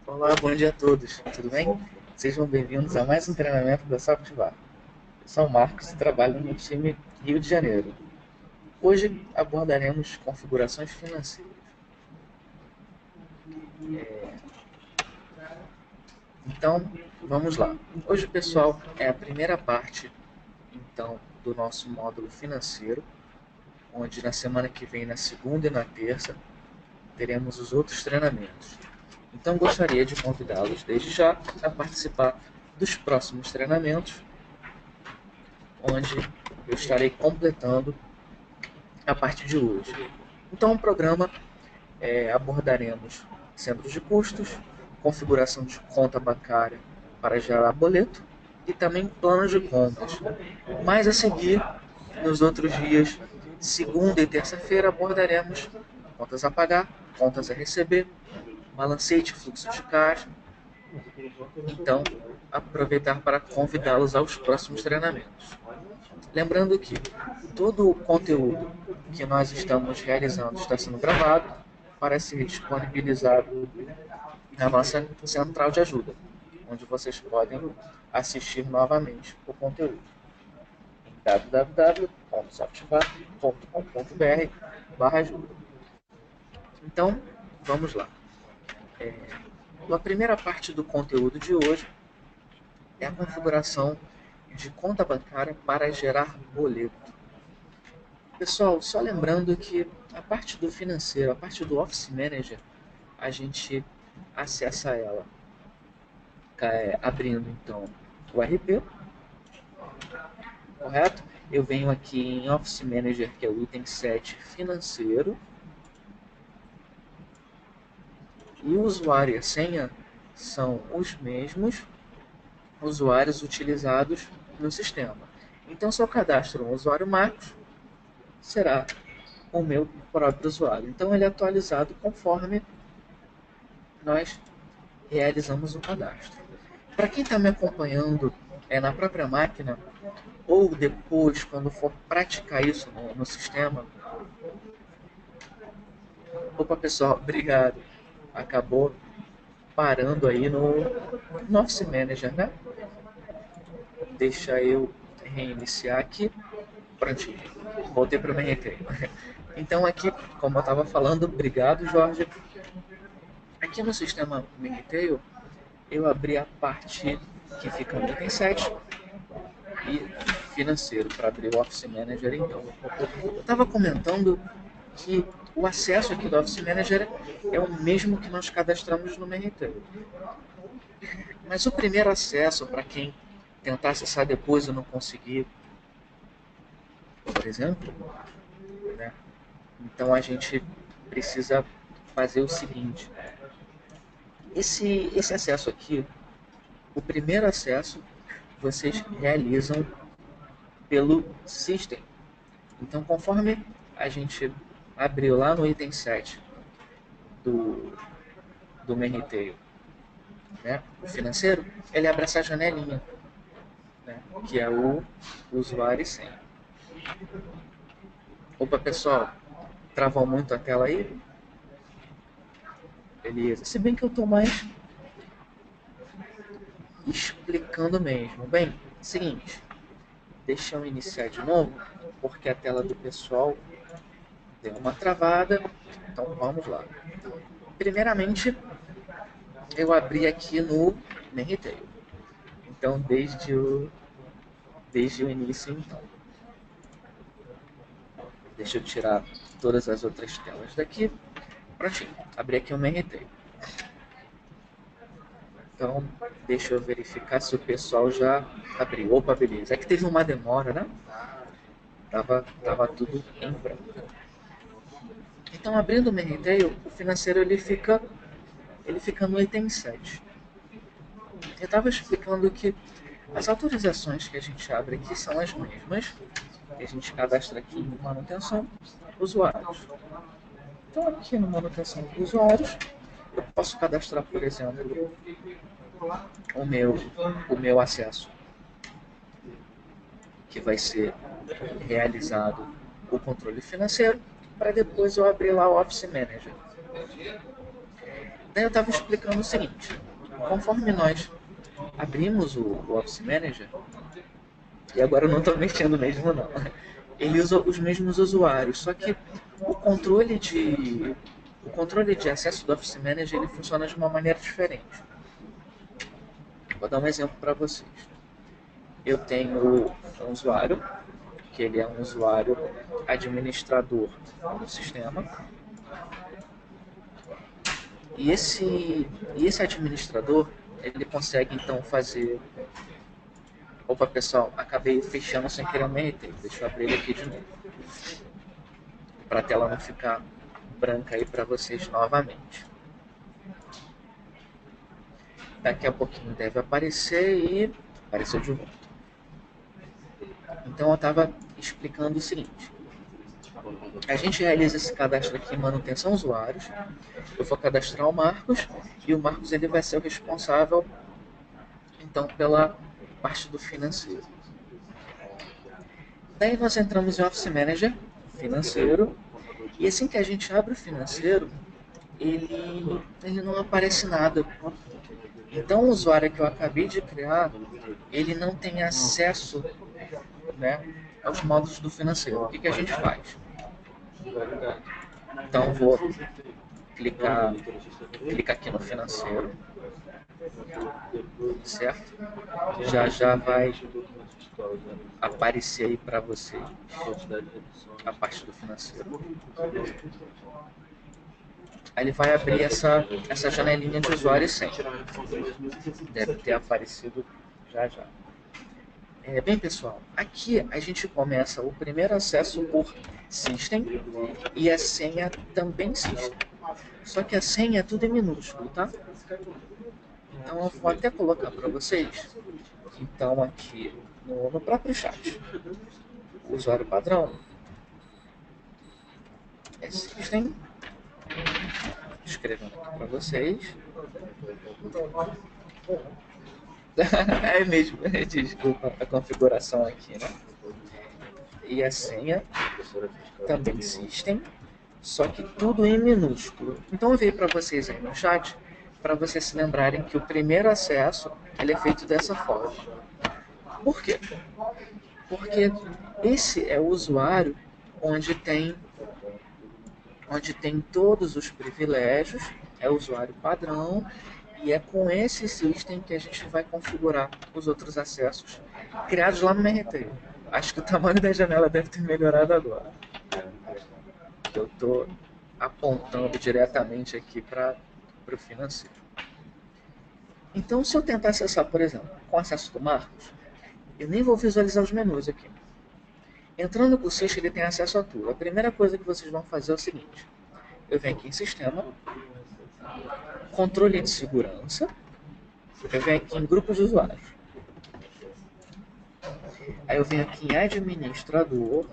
Olá, bom dia a todos, tudo bem? Sejam bem-vindos a mais um treinamento da Softbar. Eu sou o Marcos e trabalho no time Rio de Janeiro. Hoje abordaremos configurações financeiras. Então, vamos lá. Hoje, pessoal, é a primeira parte então do nosso módulo financeiro, onde na semana que vem, na segunda e na terça, teremos os outros treinamentos. Então, gostaria de convidá-los desde já a participar dos próximos treinamentos, onde eu estarei completando a partir de hoje. Então, o programa abordaremos centros de custos, configuração de conta bancária para gerar boleto e também planos de contas. Mas a seguir, nos outros dias, segunda e terça-feira, abordaremos contas a pagar, contas a receber, balancete, fluxo de caixa. Então, aproveitar para convidá-los aos próximos treinamentos. Lembrando que todo o conteúdo que nós estamos realizando está sendo gravado para ser disponibilizado na nossa central de ajuda, onde vocês podem assistir novamente o conteúdo em www.softbar.com.br/ajuda. Então, vamos lá. A primeira parte do conteúdo de hoje é a configuração de conta bancária para gerar boleto. Pessoal, só lembrando que a parte do financeiro, a parte do Office Manager, a gente acessa ela abrindo então o RP, correto? Eu venho aqui em Office Manager, que é o item 7 financeiro, e o usuário e a senha são os mesmos usuários utilizados no sistema. Então, se eu cadastro um usuário Marcos, será o meu próprio usuário. Então, ele é atualizado conforme nós realizamos o cadastro. Para quem está me acompanhando na própria máquina, ou depois, quando for praticar isso no sistema. Opa, pessoal, obrigado. Acabou parando aí no Office Manager, né? Deixa eu reiniciar aqui. Prontinho. Voltei para o MRT. Então, aqui, como eu estava falando, obrigado, Jorge. Aqui no sistema MRT, eu abri a parte que fica no item 7 e financeiro para abrir o Office Manager. Então, eu estava comentando que o acesso aqui do Office Manager é o mesmo que nós cadastramos no MRT. Mas o primeiro acesso, para quem tentar acessar depois e não conseguir, por exemplo, né? Então a gente precisa fazer o seguinte: esse acesso aqui, o primeiro acesso, vocês realizam pelo System. Então, conforme a gente abriu lá no item 7 do MRTail, né, o financeiro, ele abre essa janelinha, né, que é o usuário e senha. Opa, pessoal, travou muito a tela aí? Beleza. Se bem que eu estou mais explicando mesmo. Bem, seguinte, deixa eu iniciar de novo, porque a tela do pessoal deu uma travada. Então vamos lá. Primeiramente, eu abri aqui no MRTail. Então desde o início, então. Deixa eu tirar todas as outras telas daqui. Prontinho, abri aqui o MRTail. Então, deixa eu verificar se o pessoal já abriu. Opa, beleza. É que teve uma demora, né? Tava tudo em branco. Então, abrindo o MRTail, o financeiro ele fica no item 7. Eu estava explicando que as autorizações que a gente abre aqui são as mesmas que a gente cadastra aqui em manutenção usuários. Então, aqui no manutenção de usuários, eu posso cadastrar, por exemplo, o meu acesso, que vai ser realizado o controle financeiro, para depois eu abrir lá o Office Manager. Daí eu estava explicando o seguinte, conforme nós abrimos o Office Manager, e agora eu não estou mexendo mesmo não, ele usa os mesmos usuários, só que o controle de, o controle de acesso do Office Manager ele funciona de uma maneira diferente. Vou dar um exemplo para vocês. Eu tenho um usuário, que ele é um usuário administrador do sistema, e esse administrador ele consegue então fazer. Opa pessoal, acabei fechando sem querer o MRT. Deixa eu abrir ele aqui de novo, para a tela não ficar branca aí para vocês novamente. Daqui a pouquinho deve aparecer e apareceu de volta. Então eu estava explicando o seguinte. A gente realiza esse cadastro aqui em manutenção usuários. Eu vou cadastrar o Marcos e o Marcos ele vai ser o responsável então pela parte do financeiro. Daí nós entramos em Office Manager financeiro e assim que a gente abre o financeiro ele não aparece nada. Então o usuário que eu acabei de criar ele não tem acesso, né, aos módulos do financeiro. O que a gente faz? Então vou clicar aqui no financeiro, certo? Já vai aparecer aí para vocês a parte do financeiro. Aí ele vai abrir essa janelinha de usuário e senha. Deve ter aparecido já. Bem pessoal, aqui a gente começa o primeiro acesso por System e a senha também System. Só que a senha é tudo em minúsculo, tá? Então eu vou até colocar para vocês. Então aqui no próprio chat, o usuário padrão é System. Escrevendo aqui para vocês. É mesmo, desculpa a configuração aqui, né? E a senha também System, só que tudo em minúsculo. Então eu veio para vocês aí no chat, para vocês se lembrarem que o primeiro acesso ele é feito dessa forma. Por quê? Porque esse é o usuário onde tem todos os privilégios, é o usuário padrão, e é com esse system que a gente vai configurar os outros acessos criados lá no MRT. Acho que o tamanho da janela deve ter melhorado agora. Eu estou apontando diretamente aqui para o financeiro. Então, se eu tentar acessar, por exemplo, com acesso do Marcos, eu nem vou visualizar os menus aqui. Entrando com o System, ele tem acesso a tudo. A primeira coisa que vocês vão fazer é o seguinte. Eu venho aqui em Sistema, Controle de Segurança, eu venho aqui em Grupos de Usuários. Aí eu venho aqui em Administrador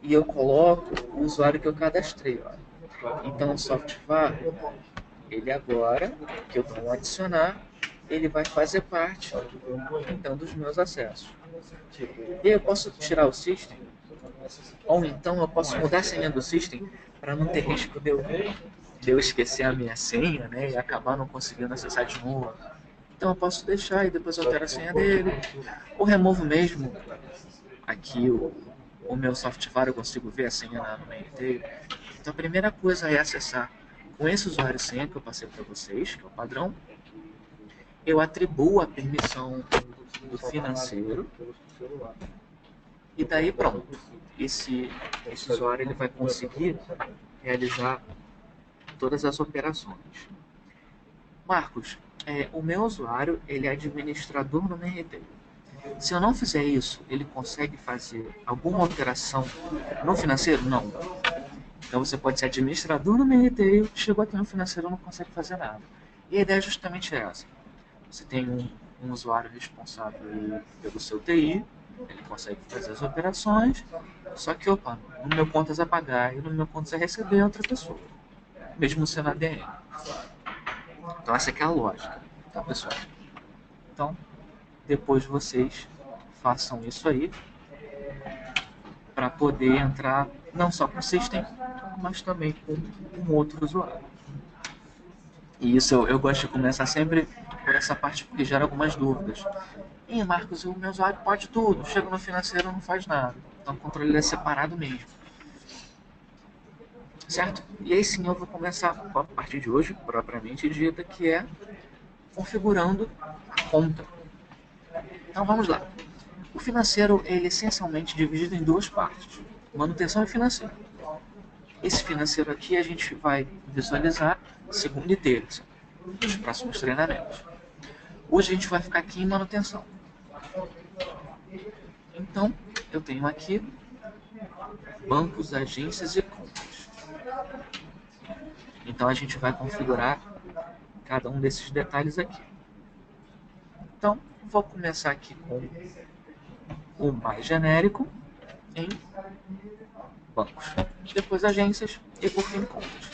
e eu coloco o usuário que eu cadastrei. Ó. Então o Softvar, ele agora, que eu vou adicionar, ele vai fazer parte então dos meus acessos. E eu posso tirar o System, ou então eu posso mudar a senha do System para não ter risco de eu esquecer a minha senha, né, e acabar não conseguindo acessar de novo. Então eu posso deixar e depois eu altero a senha dele. Ou removo mesmo aqui o meu software, eu consigo ver a senha no MRT. Então a primeira coisa é acessar com esse usuário e senha que eu passei para vocês, que é o padrão. Eu atribuo a permissão do financeiro e daí pronto. Esse usuário ele vai conseguir realizar todas as operações. Marcos, o meu usuário ele é administrador no MRT. Se eu não fizer isso, ele consegue fazer alguma alteração no financeiro? Não. Então você pode ser administrador no MRT e chegou aqui no financeiro e não consegue fazer nada. E a ideia é justamente essa. Você tem um usuário responsável pelo seu TI, ele consegue fazer as operações, só que, opa, no meu contas a pagar e no meu contas a receber é outra pessoa, mesmo sendo ADM. Então essa aqui é a lógica, tá pessoal? Então, depois vocês façam isso aí, para poder entrar não só com o System, mas também com um outro usuário. E isso eu gosto de começar sempre por essa parte porque gera algumas dúvidas. Ih, Marcos, o meu usuário pode tudo, chega no financeiro e não faz nada. Então o controle é separado mesmo. Certo? E aí sim eu vou começar a partir de hoje, propriamente dita, que é configurando a conta. Então vamos lá. O financeiro ele é essencialmente dividido em duas partes: manutenção e financeiro. Esse financeiro aqui a gente vai visualizar segunda e terça, nos próximos treinamentos. Hoje a gente vai ficar aqui em manutenção. Então, eu tenho aqui bancos, agências e contas. Então a gente vai configurar cada um desses detalhes aqui. Então, vou começar aqui com o mais genérico em bancos, depois agências e por fim contas.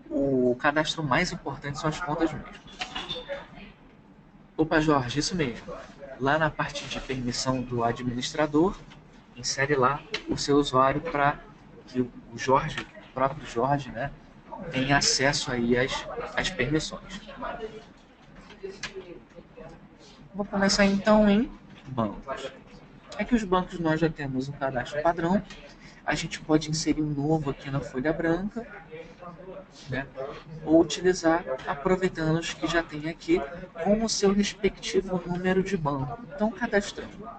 O cadastro mais importante são as contas mesmo. Opa, Jorge, isso mesmo. Lá na parte de permissão do administrador, insere lá o seu usuário para que o Jorge, o próprio Jorge, né, tenha acesso aí às permissões. Vou começar então em bancos. Aqui os bancos nós já temos um cadastro padrão. A gente pode inserir um novo aqui na folha branca, né? Ou utilizar aproveitando os que já tem aqui com o seu respectivo número de banco. Então, cadastrando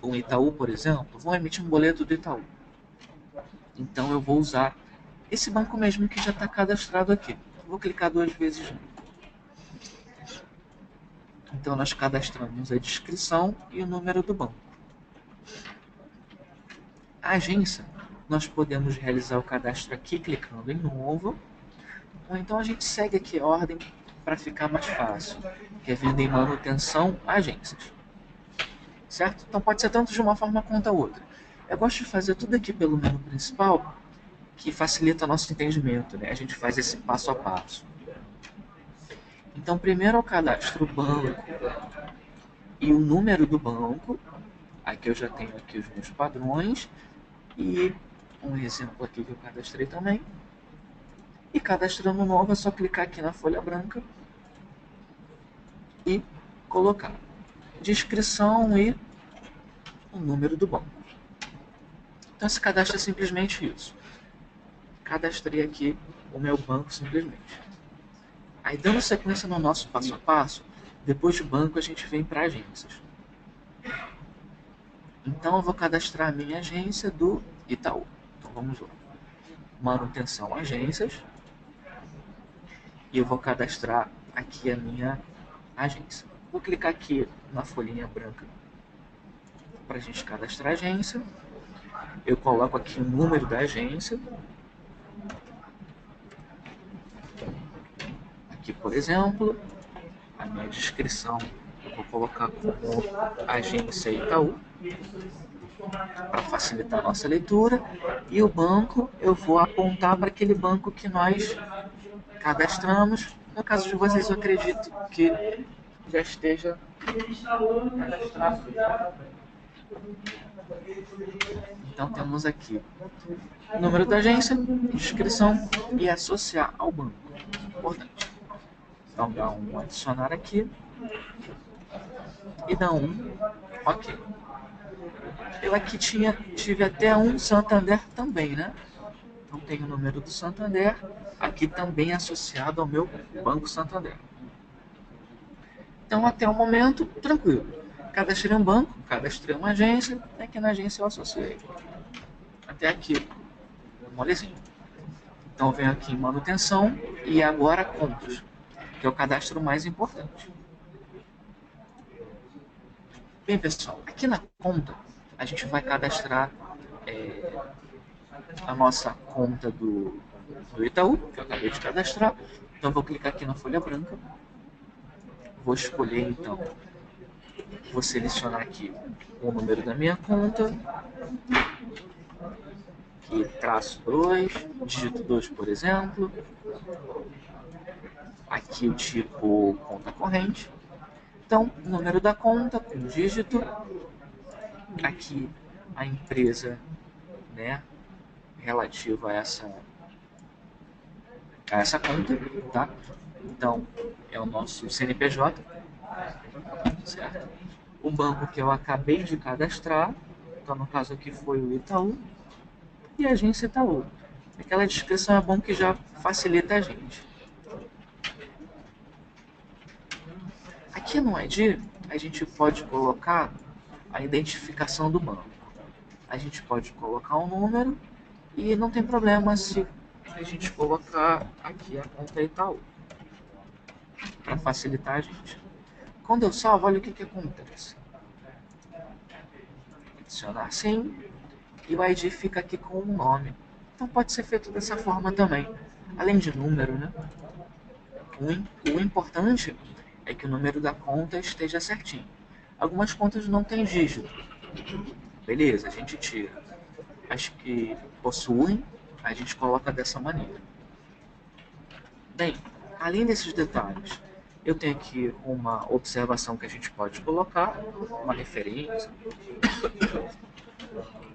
o Itaú, por exemplo, vou emitir um boleto do Itaú. Então, eu vou usar esse banco mesmo que já está cadastrado aqui. Vou clicar duas vezes. Então, nós cadastramos a descrição e o número do banco. A agência, nós podemos realizar o cadastro aqui clicando em novo, ou então a gente segue aqui a ordem para ficar mais fácil, que é vindo em manutenção agências. Certo? Então pode ser tanto de uma forma quanto a outra. Eu gosto de fazer tudo aqui pelo menu principal, que facilita nosso entendimento, né? A gente faz esse passo a passo. Então primeiro eu cadastro o banco e o número do banco. Aqui eu já tenho aqui os meus padrões e um exemplo aqui que eu cadastrei também. E cadastrando novo é só clicar aqui na folha branca e colocar descrição e o número do banco. Então esse cadastro é simplesmente isso. Cadastrei aqui o meu banco simplesmente. Aí dando sequência no nosso passo a passo, depois de banco a gente vem para agências. Então eu vou cadastrar a minha agência do Itaú. Então vamos lá. Manutenção agências. E eu vou cadastrar aqui a minha agência. Vou clicar aqui na folhinha branca para a gente cadastrar a agência. Eu coloco aqui o número da agência. Aqui, por exemplo, a minha descrição eu vou colocar como agência Itaú, para facilitar a nossa leitura. E o banco eu vou apontar para aquele banco que nós cadastramos. No caso de vocês, eu acredito que já esteja cadastrado. Então temos aqui o número da agência, descrição e associar ao banco. Importante. Então dá um adicionar aqui e dá um ok. Eu aqui tive até um Santander também, né? Então tem o número do Santander, aqui também associado ao meu Banco Santander. Então até o momento, tranquilo. Cadastrei um banco, cadastrei uma agência, aqui na agência eu associei. Até aqui, molezinho. Então eu venho aqui em manutenção e agora contas, que é o cadastro mais importante. Bem pessoal, aqui na conta a gente vai cadastrar a nossa conta do Itaú, que eu acabei de cadastrar. Então vou clicar aqui na folha branca, vou escolher então, vou selecionar aqui o número da minha conta, aqui traço 2, dígito 2 por exemplo, aqui o tipo conta corrente. Então, número da conta com dígito, aqui a empresa, né, relativa a a essa conta, tá? Então, é o nosso CNPJ, certo? O banco que eu acabei de cadastrar, então no caso aqui foi o Itaú, e a agência Itaú. Aquela descrição é bom que já facilita a gente. Aqui no ID, a gente pode colocar a identificação do banco. A gente pode colocar um número e não tem problema se a gente colocar aqui a conta Itaú, para facilitar a gente. Quando eu salvo, olha o que acontece. Adicionar sim, e o ID fica aqui com um nome. Então pode ser feito dessa forma também, além de número, né? O importante é que o número da conta esteja certinho. Algumas contas não tem dígito. Beleza, a gente tira. As que possuem, a gente coloca dessa maneira. Bem, além desses detalhes, eu tenho aqui uma observação que a gente pode colocar, uma referência,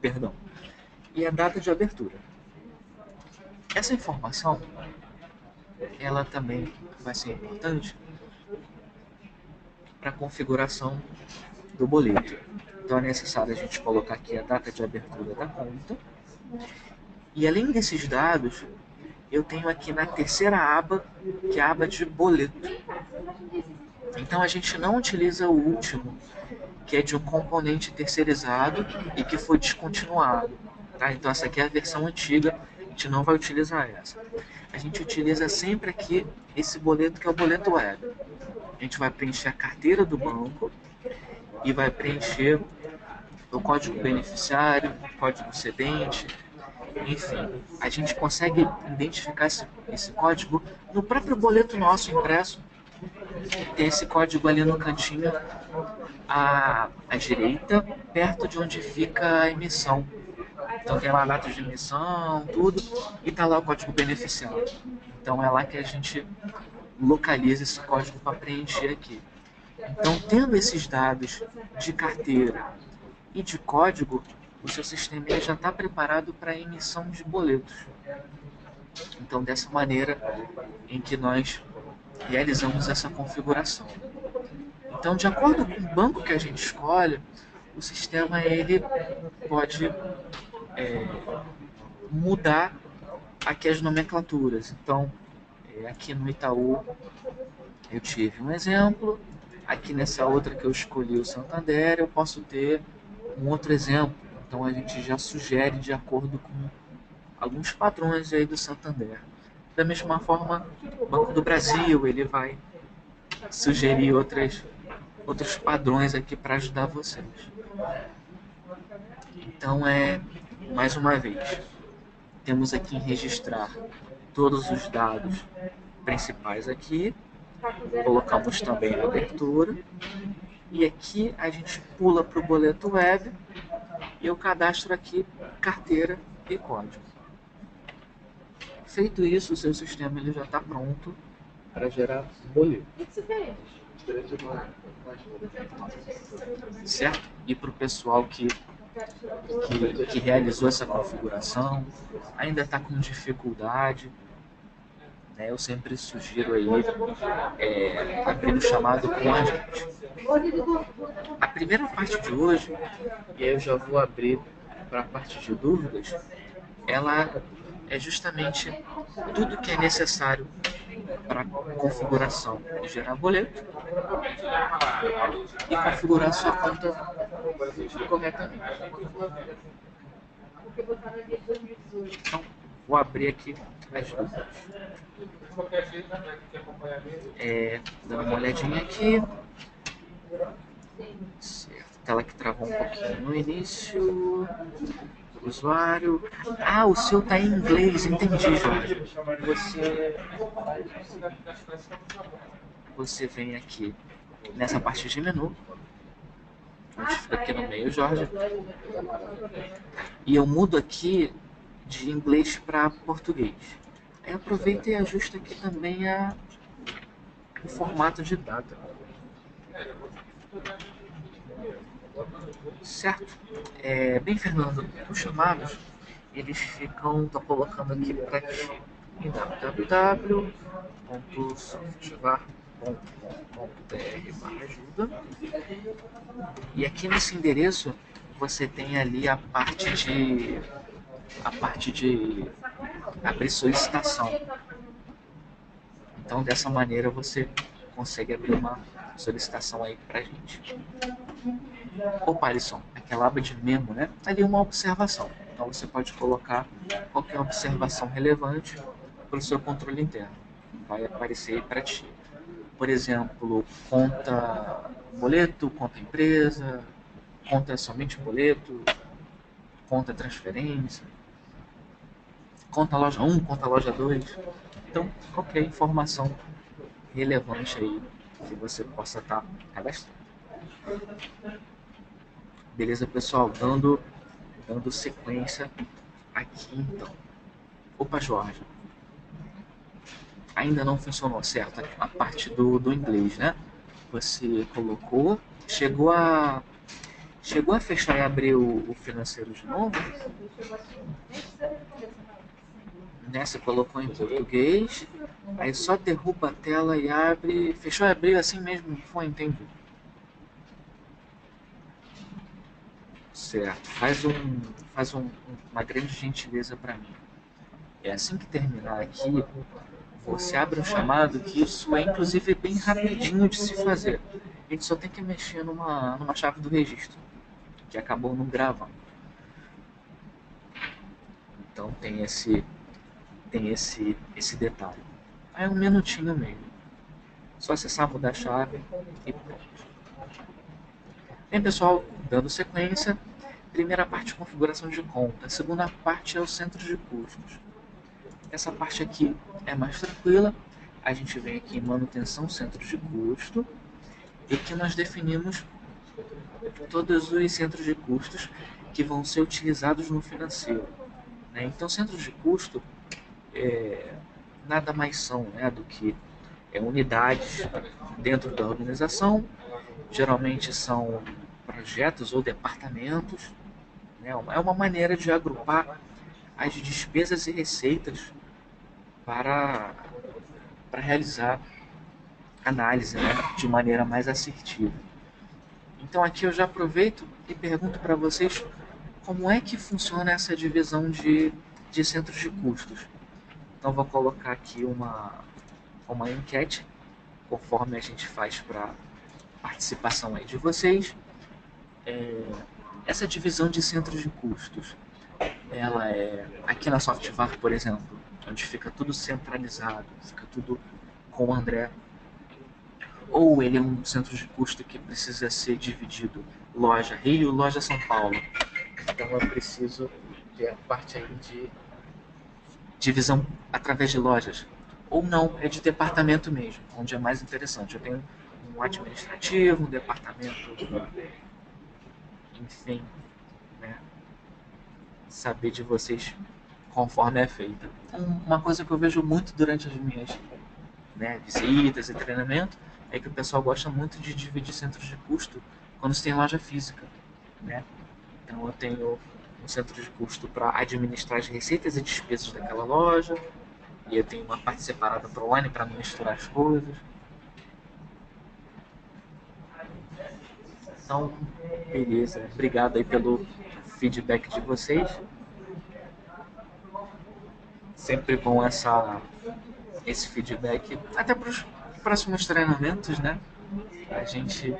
perdão, e a data de abertura. Essa informação, ela também vai ser importante para a configuração do boleto. Então é necessário a gente colocar aqui a data de abertura da conta. E além desses dados, eu tenho aqui na terceira aba, que é a aba de boleto. Então a gente não utiliza o último, que é de um componente terceirizado e que foi descontinuado. Tá? Então essa aqui é a versão antiga, a gente não vai utilizar essa. A gente utiliza sempre aqui esse boleto, que é o boleto web. A gente vai preencher a carteira do banco e vai preencher o código beneficiário, o código cedente, enfim. A gente consegue identificar esse código no próprio boleto nosso impresso. Tem esse código ali no cantinho à direita, perto de onde fica a emissão. Então tem lá a data de emissão, tudo, e tá lá o código beneficiário. Então é lá que a gente localiza esse código para preencher aqui. Então, tendo esses dados de carteira e de código, o seu sistema já está preparado para a emissão de boletos. Então, dessa maneira em que nós realizamos essa configuração. Então, de acordo com o banco que a gente escolhe, o sistema ele pode mudar aqui as nomenclaturas. Então, aqui no Itaú eu tive um exemplo, aqui nessa outra que eu escolhi o Santander, eu posso ter um outro exemplo. Então a gente já sugere de acordo com alguns padrões aí do Santander. Da mesma forma, o Banco do Brasil ele vai sugerir outros padrões aqui para ajudar vocês. Então mais uma vez, temos aqui em registrar todos os dados principais aqui, colocamos também a abertura, e aqui a gente pula para o boleto web e eu cadastro aqui carteira e código. Feito isso, o seu sistema ele já está pronto para gerar boleto. Certo? E para o pessoal que realizou essa configuração, ainda está com dificuldade, né, eu sempre sugiro aí abrir o chamado com a gente. A primeira parte de hoje, e aí eu já vou abrir para a parte de dúvidas, ela é justamente tudo que é necessário para a configuração de gerar boleto e configurar sua conta corretamente. Então, vou abrir aqui as dúvidas. Dando uma olhadinha aqui. Certo. Tela que travou um pouquinho no início. Usuário. Ah, o seu tá em inglês, entendi, Jorge. Você vem aqui nessa parte de menu. Onde fica aqui no meio, Jorge. E eu mudo aqui de inglês para português. Aí aproveita e ajusta aqui também o formato de data. Certo? Bem, Fernando, os chamados, eles ficam, tô colocando aqui para ti. em www.softvar.com.br/ajuda. E aqui nesse endereço você tem ali a parte de abrir solicitação. Então dessa maneira você consegue abrir uma solicitação aí pra gente. Opa, Alisson, aquela aba de memo, né? Ali uma observação. Então você pode colocar qualquer observação relevante para o seu controle interno. Vai aparecer aí para ti. Por exemplo, conta boleto, conta empresa, conta somente boleto, conta transferência, conta loja 1, conta loja 2. Então, qualquer informação relevante aí que você possa estar cadastrando. Beleza, pessoal? Dando sequência aqui então. Opa, Jorge. Ainda não funcionou certo a parte do inglês, né? Você colocou, chegou a fechar e abrir o financeiro de novo, né? Você colocou em português, aí só derruba a tela e abre, fechou e abriu assim mesmo, foi, entendi. Certo, uma grande gentileza para mim. É assim que terminar aqui, você abre um chamado que isso é inclusive bem rapidinho de se fazer. A gente só tem que mexer numa chave do registro, que acabou não gravando. Então tem esse detalhe. Aí é um minutinho mesmo. Só acessar, mudar a chave e pronto. Bem, pessoal, dando sequência, primeira parte, configuração de conta. A segunda parte é o centro de custos. Essa parte aqui é mais tranquila. A gente vem aqui em manutenção, centro de custo, e aqui nós definimos todos os centros de custos que vão ser utilizados no financeiro, né? Então, centros de custo nada mais são, né, do que unidades dentro da organização. Geralmente são projetos ou departamentos, né? É uma maneira de agrupar as despesas e receitas para realizar análise, né, de maneira mais assertiva. Então aqui eu já aproveito e pergunto para vocês como é que funciona essa divisão de centros de custos. Então vou colocar aqui uma enquete, conforme a gente faz para participação aí de vocês. Essa divisão de centros de custos, ela é aqui na Softvar, por exemplo, onde fica tudo centralizado, fica tudo com o André, ou ele é um centro de custo que precisa ser dividido, loja Rio, loja São Paulo. Então eu preciso ter a parte aí de divisão através de lojas. Ou não, é de departamento mesmo, onde é mais interessante. Eu tenho um administrativo, um departamento, enfim, né? Saber de vocês conforme é feita. Uma coisa que eu vejo muito durante as minhas, né, visitas e treinamento é que o pessoal gosta muito de dividir centros de custo quando se tem loja física, né? Então eu tenho um centro de custo para administrar as receitas e despesas daquela loja, e eu tenho uma parte separada para o online para não misturar as coisas. Então, beleza. Obrigado aí pelo feedback de vocês. Sempre bom esse feedback, até para os próximos treinamentos, né? A gente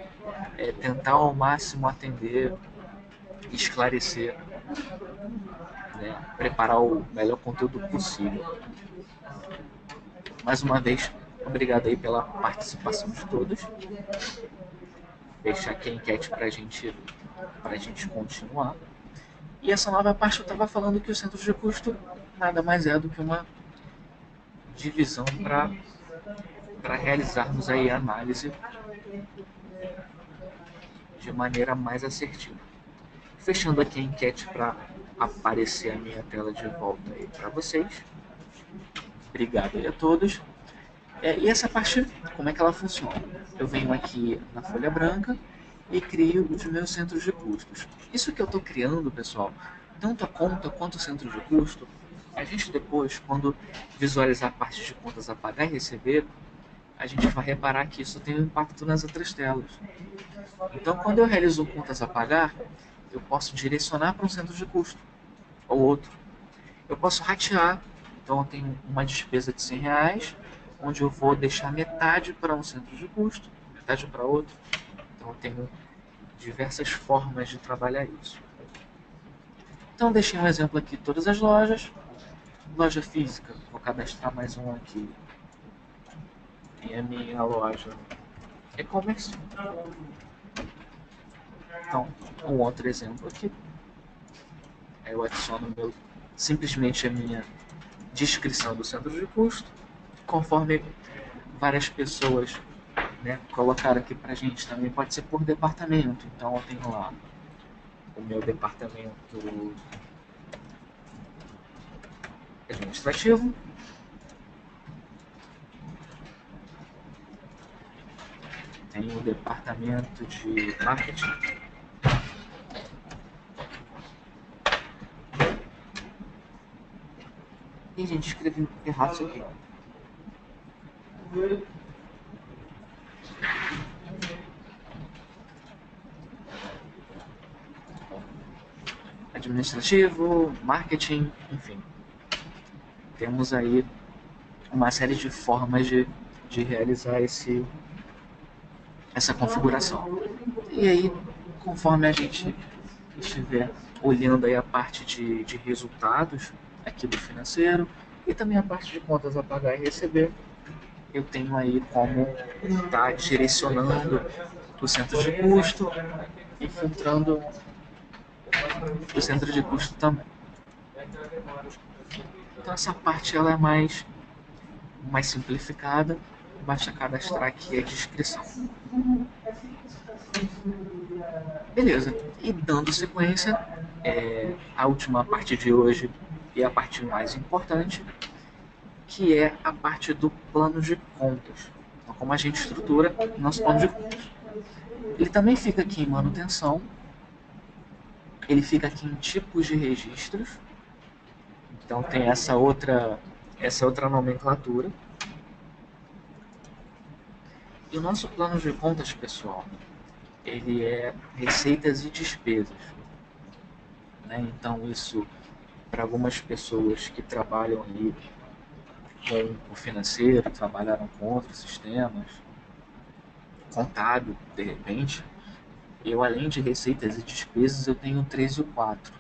tentar ao máximo atender, esclarecer, né? Preparar o melhor conteúdo possível. Mais uma vez, obrigado aí pela participação de todos. Deixar aqui a enquete para a gente continuar. E essa nova parte eu estava falando que o centro de custo nada mais é do que uma divisão para realizarmos aí a análise de maneira mais assertiva. Fechando aqui a enquete para aparecer a minha tela de volta aí para vocês. Obrigado aí a todos. E essa parte, como é que ela funciona? Eu venho aqui na folha branca e crio os meus centros de custos. Isso que eu estou criando, pessoal, tanto a conta quanto o centro de custo, A gente depois, quando visualizar a parte de contas a pagar e receber, a gente vai reparar que isso tem um impacto nas outras telas. Então, quando eu realizo contas a pagar, eu posso direcionar para um centro de custo ou outro. Eu posso ratear, então eu tenho uma despesa de R$ 100, onde eu vou deixar metade para um centro de custo, metade para outro. Então eu tenho diversas formas de trabalhar isso. Então deixei um exemplo aqui, todas as lojas. Loja física, vou cadastrar mais um aqui. E a minha loja e-commerce. Então, um outro exemplo aqui. Eu adiciono simplesmente a minha descrição do centro de custo, conforme várias pessoas, né, colocaram aqui pra gente também. Pode ser por departamento. Então eu tenho lá o meu departamento administrativo, tenho o departamento de marketing, e a gente escreveu errado isso aqui. Administrativo, marketing, enfim. Temos aí uma série de formas de realizar essa configuração. E aí, conforme a gente estiver olhando aí a parte de resultados aqui do financeiro e também a parte de contas a pagar e receber, eu tenho aí como estar direcionando o centro de custo e filtrando o centro de custo também. Então essa parte ela é mais simplificada, basta cadastrar aqui a descrição. Beleza, e dando sequência, a última parte de hoje e a parte mais importante, que é a parte do plano de contas. Então, como a gente estrutura nosso plano de contas. Ele também fica aqui em manutenção, ele fica aqui em tipos de registros, então tem essa outra nomenclatura. E o nosso plano de contas, pessoal, ele é receitas e despesas, né? Então isso, para algumas pessoas que trabalham ali com o financeiro, trabalharam com outros sistemas, contábil, de repente, eu além de receitas e despesas, eu tenho 3 e o 4.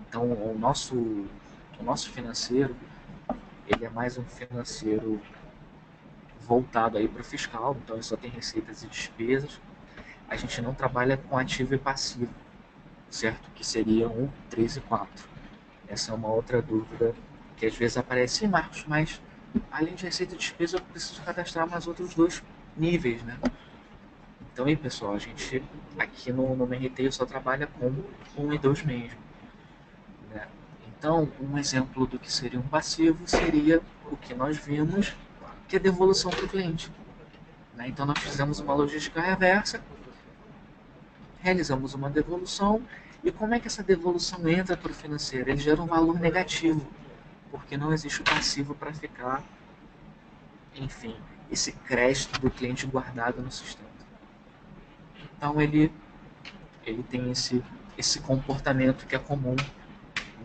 Então o nosso financeiro, ele é mais um financeiro voltado aí para o fiscal, então ele só tem receitas e despesas. A gente não trabalha com ativo e passivo, certo? Que seriam o 3 e 4. Essa é uma outra dúvida que às vezes aparece, Marcos, mas além de receita e despesa, eu preciso cadastrar mais outros dois níveis, né? Então aí, pessoal, a gente aqui no MRT só trabalha com 1 e 2 mesmo, né? Então, um exemplo do que seria um passivo seria o que nós vimos, que é devolução para o cliente, né? Então nós fizemos uma logística reversa, realizamos uma devolução, e como é que essa devolução entra para o financeiro? Ele gera um valor negativo, porque não existe o passivo para ficar, enfim, esse crédito do cliente guardado no sistema. Então ele tem esse comportamento que é comum,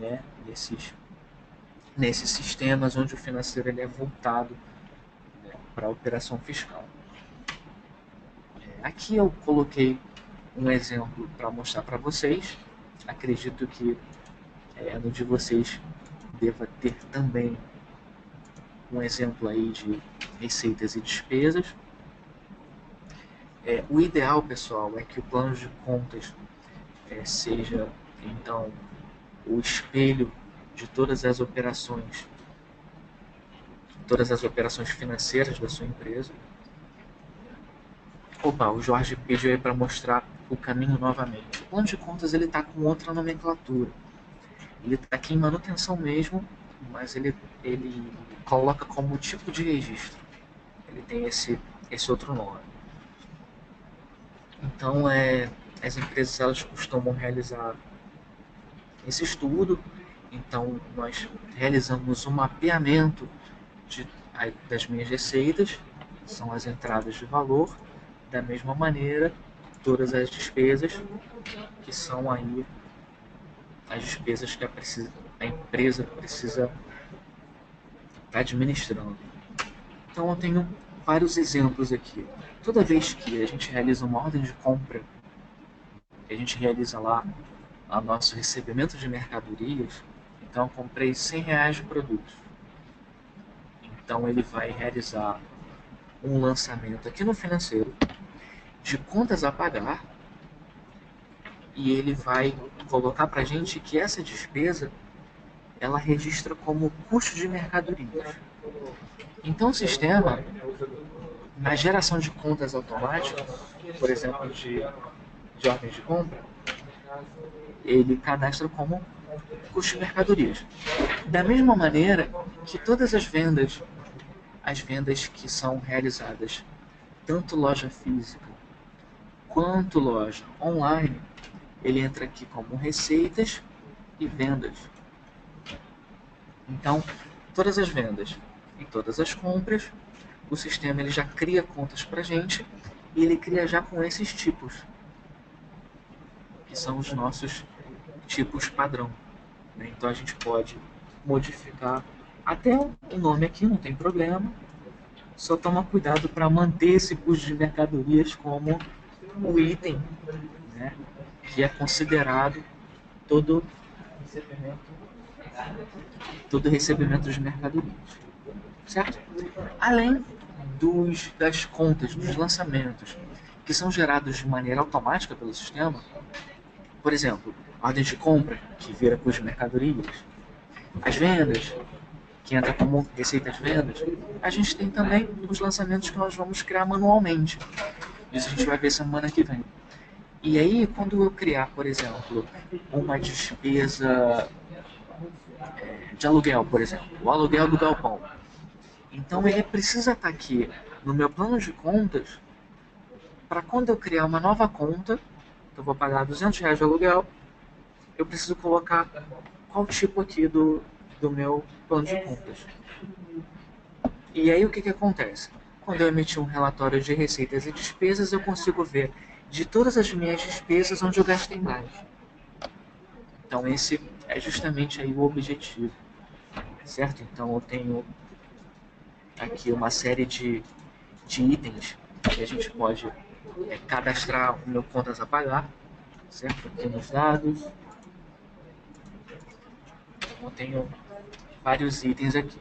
né, nesses sistemas onde o financeiro ele é voltado, né, para a operação fiscal. Aqui eu coloquei um exemplo para mostrar para vocês. Acredito que no de vocês deva ter também um exemplo aí de receitas e despesas. O ideal, pessoal, é que o plano de contas seja, então, o espelho de todas as operações financeiras da sua empresa. Opa, o Jorge pediu aí para mostrar o caminho novamente. O plano de contas ele está com outra nomenclatura. Ele está aqui em manutenção mesmo, mas ele coloca como tipo de registro. Ele tem esse outro nome. Então, as empresas elas costumam realizar esse estudo Então, nós realizamos um mapeamento das minhas receitas, são as entradas de valor, da mesma maneira, todas as despesas, que são aí as despesas que a empresa precisa estar administrando. Então, eu tenho vários exemplos aqui. Toda vez que a gente realiza uma ordem de compra, a gente realiza lá o nosso recebimento de mercadorias, então eu comprei R$ 100 de produtos. Então ele vai realizar um lançamento aqui no financeiro de contas a pagar e ele vai colocar para a gente que essa despesa ela registra como custo de mercadorias. Então o sistema, na geração de contas automáticas, por exemplo, de ordens de compra, ele cadastra como custo de mercadorias. Da mesma maneira que todas as vendas que são realizadas, tanto loja física quanto loja online, ele entra aqui como receitas e vendas. Então, todas as vendas e todas as compras, o sistema ele já cria contas para a gente e ele cria já com esses tipos, que são os nossos tipos padrão. Então a gente pode modificar até o nome aqui, não tem problema. Só toma cuidado para manter esse custo de mercadorias como o item, né, que é considerado todo recebimento de mercadorias, certo? Além das contas, dos lançamentos, que são gerados de maneira automática pelo sistema, por exemplo, ordem de compra, que vira custo de mercadorias, as vendas, que entra como receita de vendas, a gente tem também os lançamentos que nós vamos criar manualmente. Isso a gente vai ver semana que vem. E aí, quando eu criar, por exemplo, uma despesa de aluguel, por exemplo, o aluguel do galpão, então ele precisa estar aqui no meu plano de contas para quando eu criar uma nova conta, eu vou pagar R$ 200 de aluguel, eu preciso colocar qual tipo aqui do meu plano de contas. E aí o que acontece? Quando eu emitir um relatório de receitas e despesas, eu consigo ver de todas as minhas despesas onde eu gastei mais. Então esse é justamente aí o objetivo, certo? Então eu tenho aqui uma série de itens que a gente pode cadastrar o meu contas a pagar, certo? Aqui nos dados. Eu tenho vários itens aqui.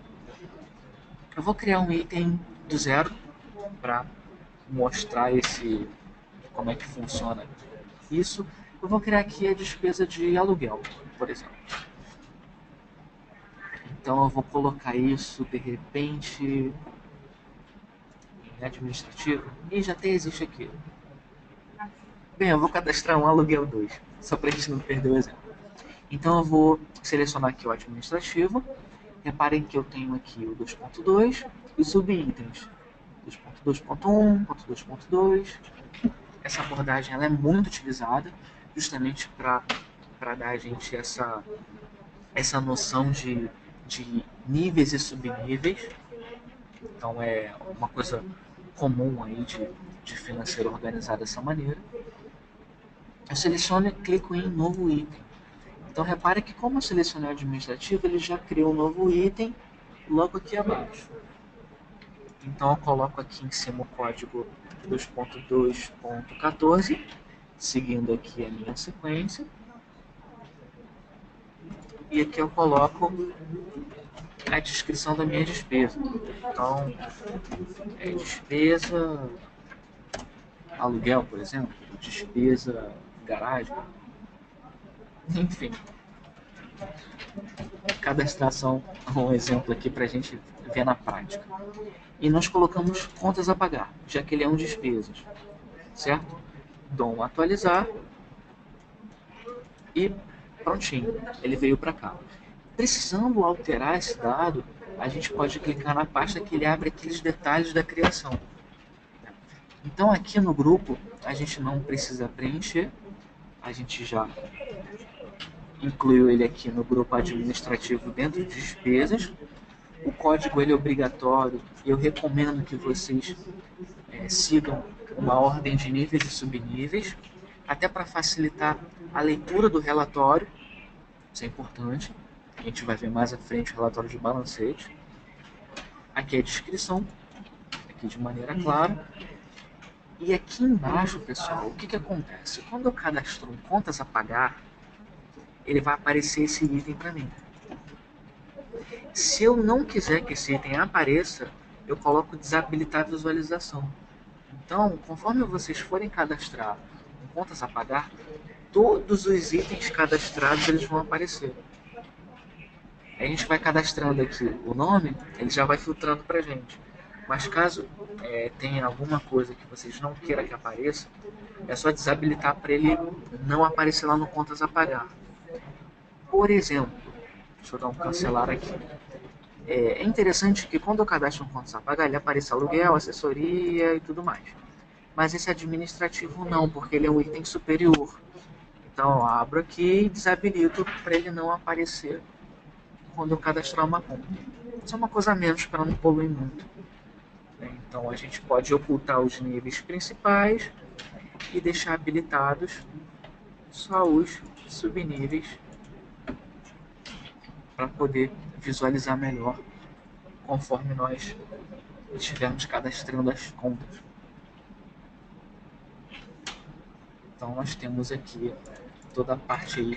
Eu vou criar um item do zero para mostrar como é que funciona isso. Eu vou criar aqui a despesa de aluguel, por exemplo. Então eu vou colocar isso de repente em administrativo e já até existe aqui. Bem, eu vou cadastrar um aluguel 2, só para a gente não perder o exemplo. Então eu vou selecionar aqui o administrativo. Reparem que eu tenho aqui o 2.2 e os subitens 2.2.1, 2.2. Essa abordagem ela é muito utilizada justamente para dar a gente essa noção de níveis e subníveis. Então é uma coisa comum aí de financeiro organizar dessa maneira. Eu seleciono e clico em novo item. Então repare que como eu selecionei o administrativo, ele já criou um novo item logo aqui abaixo. Então eu coloco aqui em cima o código 2.2.14, seguindo aqui a minha sequência. E aqui eu coloco a descrição da minha despesa. Então, despesa aluguel, por exemplo, despesa garagem, enfim. Cadastração é um exemplo aqui para a gente ver na prática. E nós colocamos contas a pagar, já que ele é um despesas, certo? Dou um atualizar e prontinho, ele veio para cá. Precisando alterar esse dado, a gente pode clicar na pasta que ele abre aqueles detalhes da criação. Então aqui no grupo a gente não precisa preencher, a gente já incluo ele aqui no grupo administrativo dentro de despesas. O código ele é obrigatório e eu recomendo que vocês sigam uma ordem de níveis e subníveis, até para facilitar a leitura do relatório. Isso é importante. A gente vai ver mais à frente o relatório de balancete. Aqui é a descrição, aqui de maneira clara. E aqui embaixo, pessoal, o que acontece? Quando eu cadastro um contas a pagar, ele vai aparecer esse item para mim. Se eu não quiser que esse item apareça, eu coloco desabilitar a visualização. Então, conforme vocês forem cadastrar um contas a pagar, todos os itens cadastrados eles vão aparecer. A gente vai cadastrando aqui o nome, ele já vai filtrando para a gente. Mas caso tenha alguma coisa que vocês não queiram que apareça, é só desabilitar para ele não aparecer lá no contas a pagar. Por exemplo, deixa eu dar um cancelar aqui. É interessante que quando eu cadastro um contas a pagar, ele apareça aluguel, assessoria e tudo mais. Mas esse administrativo não, porque ele é um item superior. Então eu abro aqui e desabilito para ele não aparecer quando eu cadastrar uma conta. Isso é uma coisa a menos para não poluir muito. Então a gente pode ocultar os níveis principais e deixar habilitados só os subníveis para poder visualizar melhor conforme nós estivermos cadastrando as contas. Então nós temos aqui toda a parte aí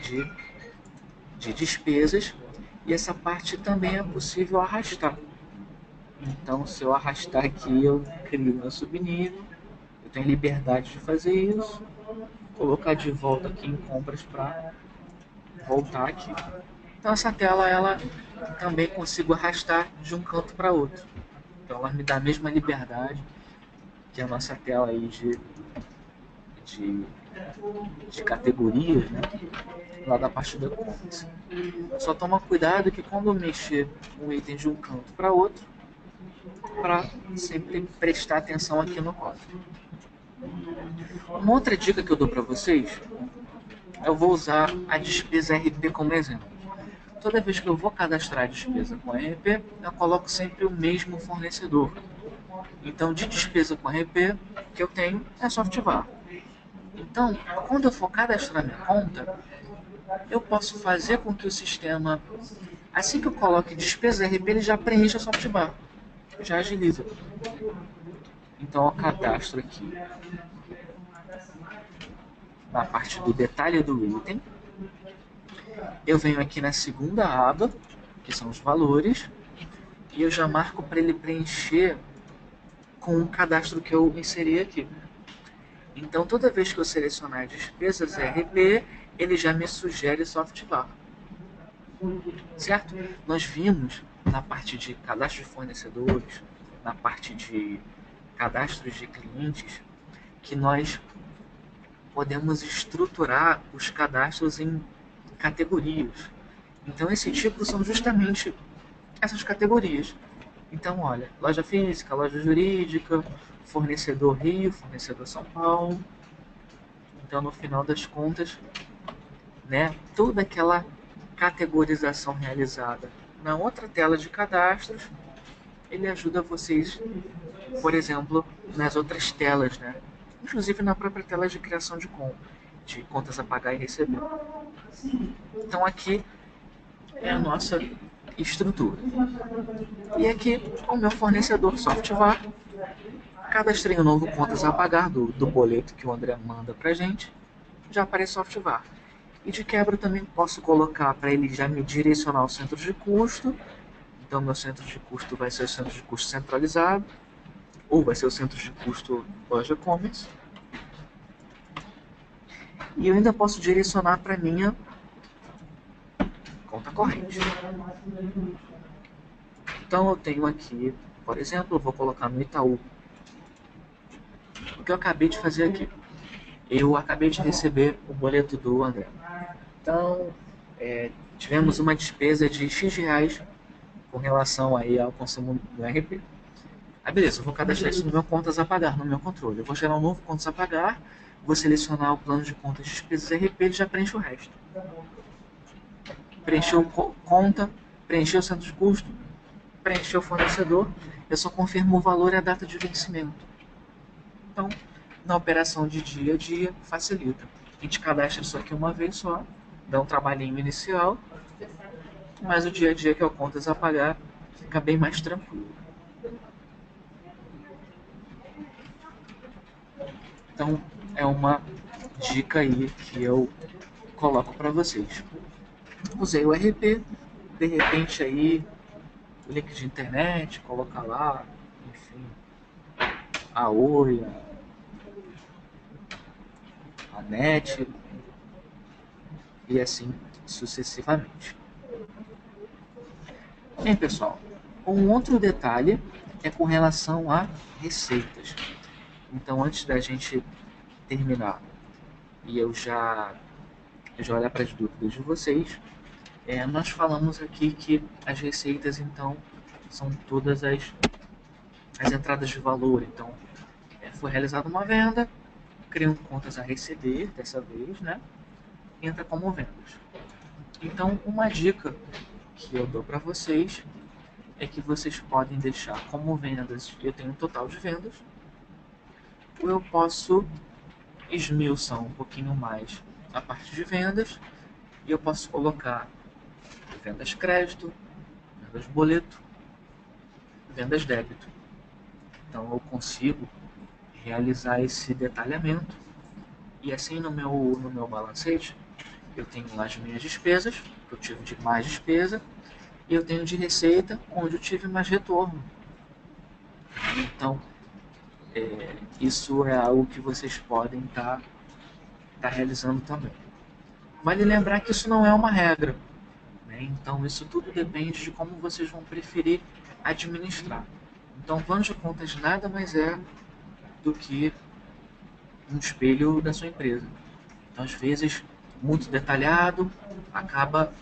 de despesas, e essa parte também é possível arrastar. Então se eu arrastar aqui, eu crio meu subnível, eu tenho liberdade de fazer isso, colocar de volta aqui em compras para voltar aqui. Então essa tela ela também consigo arrastar de um canto para outro. Então ela me dá a mesma liberdade que a nossa tela aí de categorias, né? Lá da parte da contas. Só toma cuidado que quando eu mexer um item de um canto para outro, para sempre prestar atenção aqui no código. Uma outra dica que eu dou para vocês, eu vou usar a despesa RP como exemplo. Toda vez que eu vou cadastrar a despesa com RP, eu coloco sempre o mesmo fornecedor. Então, de despesa com RP, o que eu tenho é Softvar. Então, quando eu for cadastrar minha conta, eu posso fazer com que o sistema, assim que eu coloque despesa RP, ele já preencha Softvar, já agiliza. Então, eu cadastro aqui na parte do detalhe do item. Eu venho aqui na segunda aba, que são os valores, e eu já marco para ele preencher com o cadastro que eu inseri aqui. Então, toda vez que eu selecionar despesas RP, ele já me sugere Softvar. Certo? Nós vimos na parte de cadastro de fornecedores, na parte de cadastros de clientes, que nós podemos estruturar os cadastros em categorias. Então, esse tipo são justamente essas categorias. Então, olha, loja física, loja jurídica, fornecedor Rio, fornecedor São Paulo. Então, no final das contas, né, toda aquela categorização realizada na outra tela de cadastros, ele ajuda vocês, por exemplo, nas outras telas, né? Inclusive na própria tela de criação de contas a pagar e receber. Então aqui é a nossa estrutura. E aqui o meu fornecedor Softvar. Cadastrei um novo contas a pagar do boleto que o André manda pra gente. Já aparece Softvar. E de quebra eu também posso colocar para ele já me direcionar ao centro de custo. Então meu centro de custo vai ser o centro de custo centralizado, ou vai ser o centro de custo loja e-commerce. E eu ainda posso direcionar para minha conta corrente. Então eu tenho aqui, por exemplo, eu vou colocar no Itaú. O que eu acabei de fazer aqui? Eu acabei de receber o boleto do André. Então, tivemos uma despesa de X reais com relação aí ao consumo do RP. Beleza, eu vou cadastrar isso no meu contas a pagar, no meu controle. Eu vou gerar um novo contas a pagar, vou selecionar o plano de contas de despesas RP e já preenche o resto. preencheu conta, preencheu o centro de custo, preencheu o fornecedor, eu só confirmo o valor e a data de vencimento. Então, na operação de dia a dia, facilita. A gente cadastra isso aqui uma vez só, dá um trabalhinho inicial, mas o dia a dia, que é o contas a pagar, fica bem mais tranquilo. Então, é uma dica aí que eu coloco para vocês. Usei o RP, de repente aí, o link de internet, coloca lá, enfim, a Oi, a NET, e assim sucessivamente. Bem, pessoal, um outro detalhe é com relação a receitas. Então, antes da gente terminar e eu já olhar para as dúvidas de vocês, nós falamos aqui que as receitas, então, são todas as entradas de valor. Então, foi realizada uma venda, criam contas a receber, dessa vez, né? Entra como vendas. Então, uma dica que eu dou para vocês é que vocês podem deixar como vendas, eu tenho um total de vendas, ou eu posso esmiuçar um pouquinho mais a parte de vendas, e eu posso colocar vendas crédito, vendas boleto, vendas débito. Então eu consigo realizar esse detalhamento, e assim no meu balancete eu tenho lá as minhas despesas, que eu tive de mais despesa, e eu tenho de receita, onde eu tive mais retorno. Então, isso é algo que vocês podem estar realizando também. Vale lembrar que isso não é uma regra, né? Então, isso tudo depende de como vocês vão preferir administrar. Então, o plano de contas nada mais é do que um espelho da sua empresa. Então, às vezes, muito detalhado acaba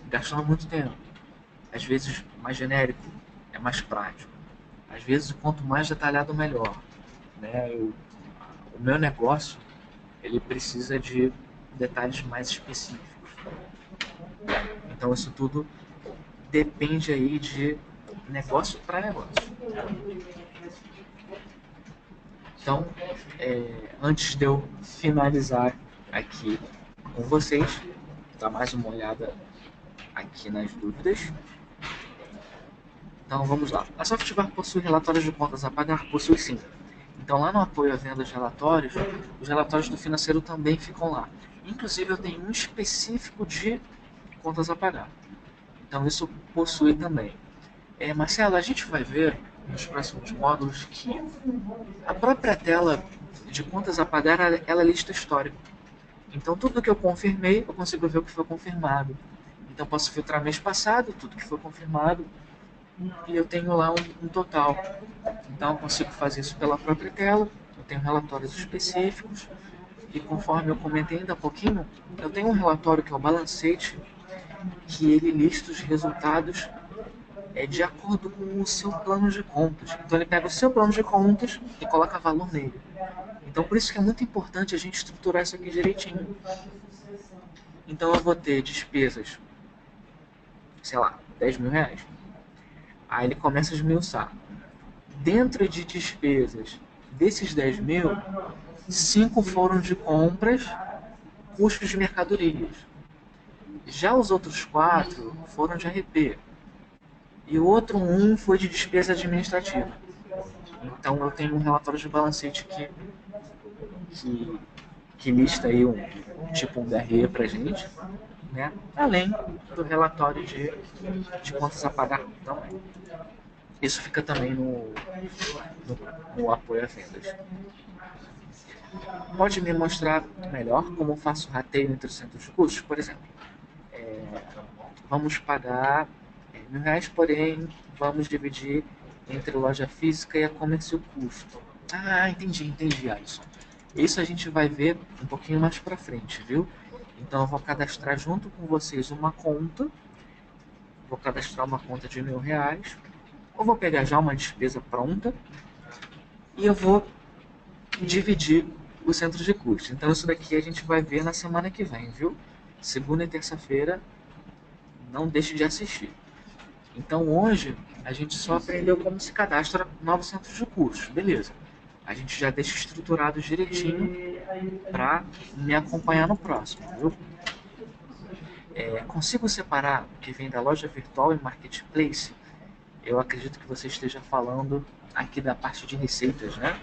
gastando muito tempo. Às vezes, mais genérico é mais prático. Às vezes, quanto mais detalhado, melhor. Né? O meu negócio, ele precisa de detalhes mais específicos. Então, isso tudo depende aí de negócio para negócio. Então, antes de eu finalizar aqui com vocês, dar mais uma olhada aqui nas dúvidas. Então, vamos lá. A Softbar possui relatórios de contas a pagar? Possui sim. Então, lá no apoio à venda de relatórios, os relatórios do financeiro também ficam lá. Inclusive, eu tenho um específico de contas a pagar. Então, isso possui também. Marcelo, a gente vai ver nos próximos módulos que a própria tela de contas a pagar, ela lista histórico. Então, tudo que eu confirmei, eu consigo ver o que foi confirmado. Então, posso filtrar mês passado, tudo que foi confirmado, e eu tenho lá um total. Então, eu consigo fazer isso pela própria tela, eu tenho relatórios específicos, e conforme eu comentei ainda há pouquinho, eu tenho um relatório que é o balancete, que ele lista os resultados de acordo com o seu plano de contas. Então, ele pega o seu plano de contas e coloca valor nele. Então, por isso que é muito importante a gente estruturar isso aqui direitinho. Então, eu vou ter despesas, sei lá, 10 mil reais. Aí ele começa a esmiuçar. Dentro de despesas desses 10 mil, 5 foram de compras, custos de mercadorias. Já os outros 4 foram de RP. E o outro 1 foi de despesa administrativa. Então eu tenho um relatório de balancete que lista aí um DRE pra gente, né? Além do relatório de contas a pagar também. Isso fica também no apoio a vendas. Pode me mostrar melhor como faço o rateio entre os centros de custos? Por exemplo, vamos pagar R$ 1.000, porém vamos dividir entre loja física e a comércio custo. Ah, entendi, Alisson. Isso a gente vai ver um pouquinho mais pra frente, viu? Então eu vou cadastrar junto com vocês uma conta. Vou cadastrar uma conta de R$ 1.000. Eu vou pegar já uma despesa pronta e eu vou dividir o centro de custos. Então isso daqui a gente vai ver na semana que vem, viu? Segunda e terça-feira não deixe de assistir. Então hoje a gente só aprendeu como se cadastra novos centros de cursos, beleza. A gente já deixa estruturado direitinho para me acompanhar no próximo, viu? Consigo separar o que vem da loja virtual e marketplace? Eu acredito que você esteja falando aqui da parte de receitas, né?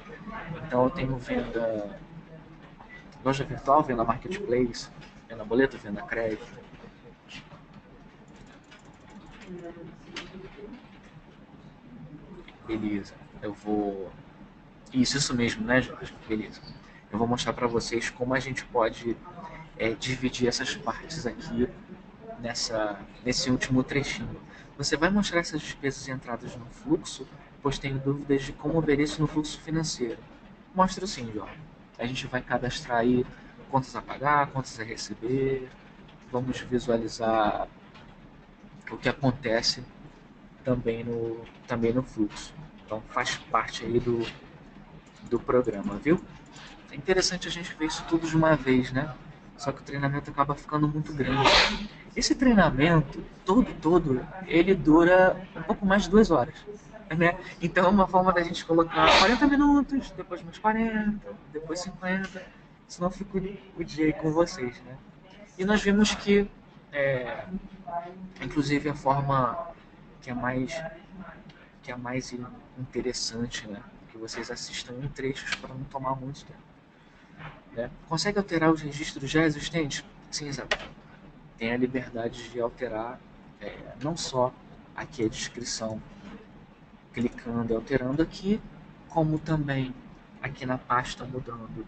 Então eu tenho venda loja virtual, venda marketplace, venda boleto, venda crédito. Beleza. Eu vou. Isso mesmo, né, Jorge? Beleza. Eu vou mostrar para vocês como a gente pode dividir essas partes aqui nesse último trechinho. Você vai mostrar essas despesas e entradas no fluxo, pois tenho dúvidas de como ver isso no fluxo financeiro. Mostra sim, Jorge. A gente vai cadastrar aí contas a pagar, contas a receber. Vamos visualizar o que acontece também no fluxo. Então faz parte aí do programa, viu? É interessante a gente ver isso tudo de uma vez, né? Só que o treinamento acaba ficando muito grande. Esse treinamento todo, ele dura um pouco mais de 2 horas, né? Então é uma forma da gente colocar 40 minutos, depois mais 40, depois 50, senão eu fico o dia aí com vocês, né? E nós vimos que, é, inclusive, a forma que é mais, que é mais interessante, né? Que vocês assistam em trechos para não tomar muito tempo. Né? Consegue alterar os registros já existentes? Sim, Isabel. Tem a liberdade de alterar não só aqui a descrição, clicando e alterando aqui, como também aqui na pasta mudando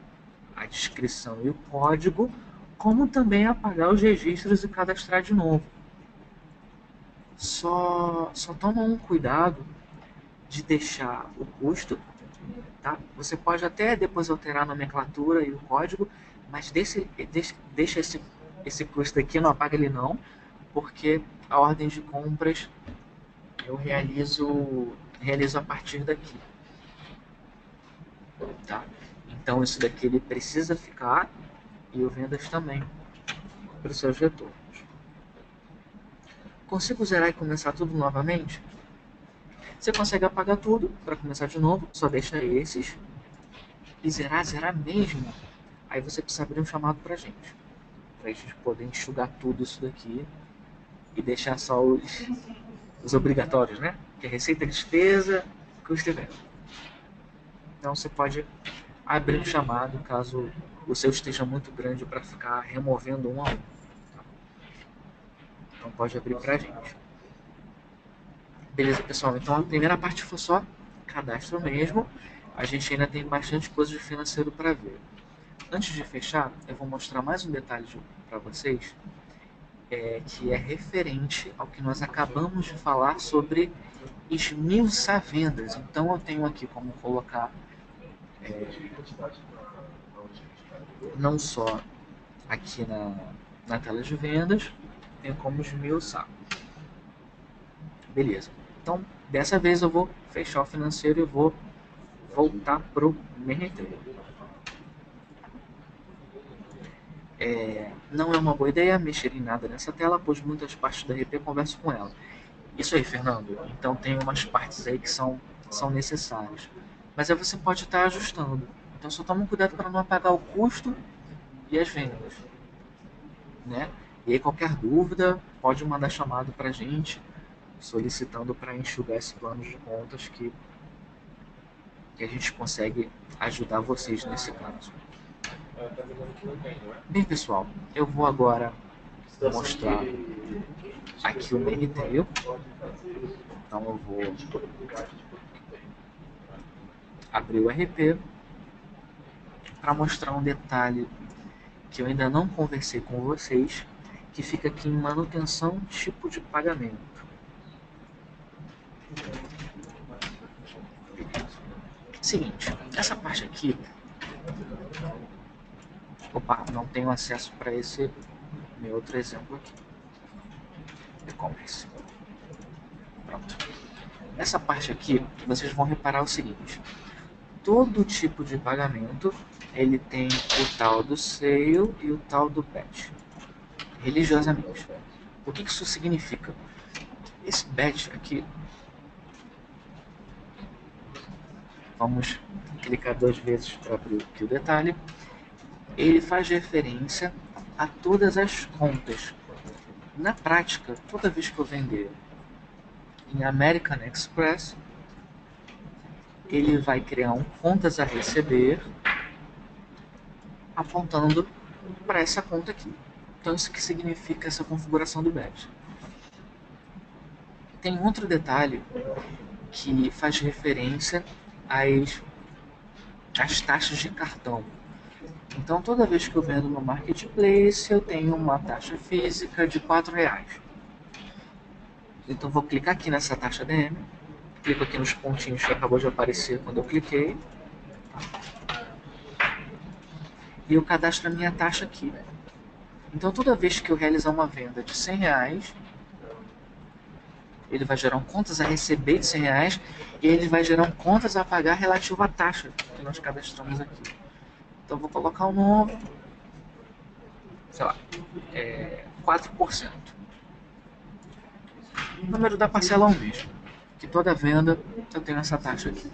a descrição e o código, como também apagar os registros e cadastrar de novo. Só toma um cuidado de deixar o custo, tá? Você pode até depois alterar a nomenclatura e o código, mas deixa esse custo aqui, não apaga ele não, porque a ordem de compras eu realizo a partir daqui, tá? Então isso daqui ele precisa ficar e o vendas também para os seus retornos. Consigo zerar e começar tudo novamente? Você consegue apagar tudo para começar de novo, só deixa esses e zerar mesmo. Aí você precisa abrir um chamado pra gente poder enxugar tudo isso daqui e deixar só os obrigatórios, né? Que é receita, despesa, custo e venda. Então você pode abrir um chamado caso o seu esteja muito grande para ficar removendo um a um. Tá? Então pode abrir pra gente. Beleza, pessoal? Então a primeira parte foi só cadastro mesmo. A gente ainda tem bastante coisa de financeiro para ver. Antes de fechar, eu vou mostrar mais um detalhe para vocês, que é referente ao que nós acabamos de falar sobre esmiuçar vendas. Então eu tenho aqui como colocar não só aqui na tela de vendas, tenho como esmiuçar. Beleza. Então, dessa vez eu vou fechar o financeiro e vou voltar para o MRT. Não é uma boa ideia mexer em nada nessa tela, pois muitas partes da RP converso com ela. Isso aí, Fernando. Então tem umas partes aí que são necessárias. Mas aí você pode estar ajustando. Então só toma cuidado para não apagar o custo e as vendas. Né? E aí qualquer dúvida, pode mandar chamado para a gente, solicitando para enxugar esse plano de contas que a gente consegue ajudar vocês nesse caso. Bem, pessoal, eu vou agora mostrar aqui o MRTail. Então eu vou abrir o RP para mostrar um detalhe que eu ainda não conversei com vocês, que fica aqui em manutenção tipo de pagamento. Seguinte, essa parte aqui, não tenho acesso para esse meu outro exemplo aqui, e-commerce. Pronto. Essa parte aqui, vocês vão reparar o seguinte: todo tipo de pagamento ele tem o tal do sale e o tal do batch, religiosamente. O que isso significa? Esse batch aqui, vamos clicar 2 vezes para abrir aqui o detalhe, ele faz referência a todas as contas. Na prática, toda vez que eu vender em American Express, ele vai criar um contas a receber apontando para essa conta aqui. Então isso que significa essa configuração do batch. Tem outro detalhe que faz referência às taxas de cartão. Então toda vez que eu vendo no Marketplace, eu tenho uma taxa física de R$4. Então vou clicar aqui nessa taxa DM, clico aqui nos pontinhos que acabou de aparecer quando eu cliquei, e eu cadastro a minha taxa aqui. Então toda vez que eu realizar uma venda de R$100, ele vai gerar um contas a receber de R$100 e ele vai gerar um contas a pagar relativo à taxa que nós cadastramos aqui. Então vou colocar um novo, sei lá, 4%. O número da parcela é o mesmo, que toda venda eu tenho essa taxa aqui.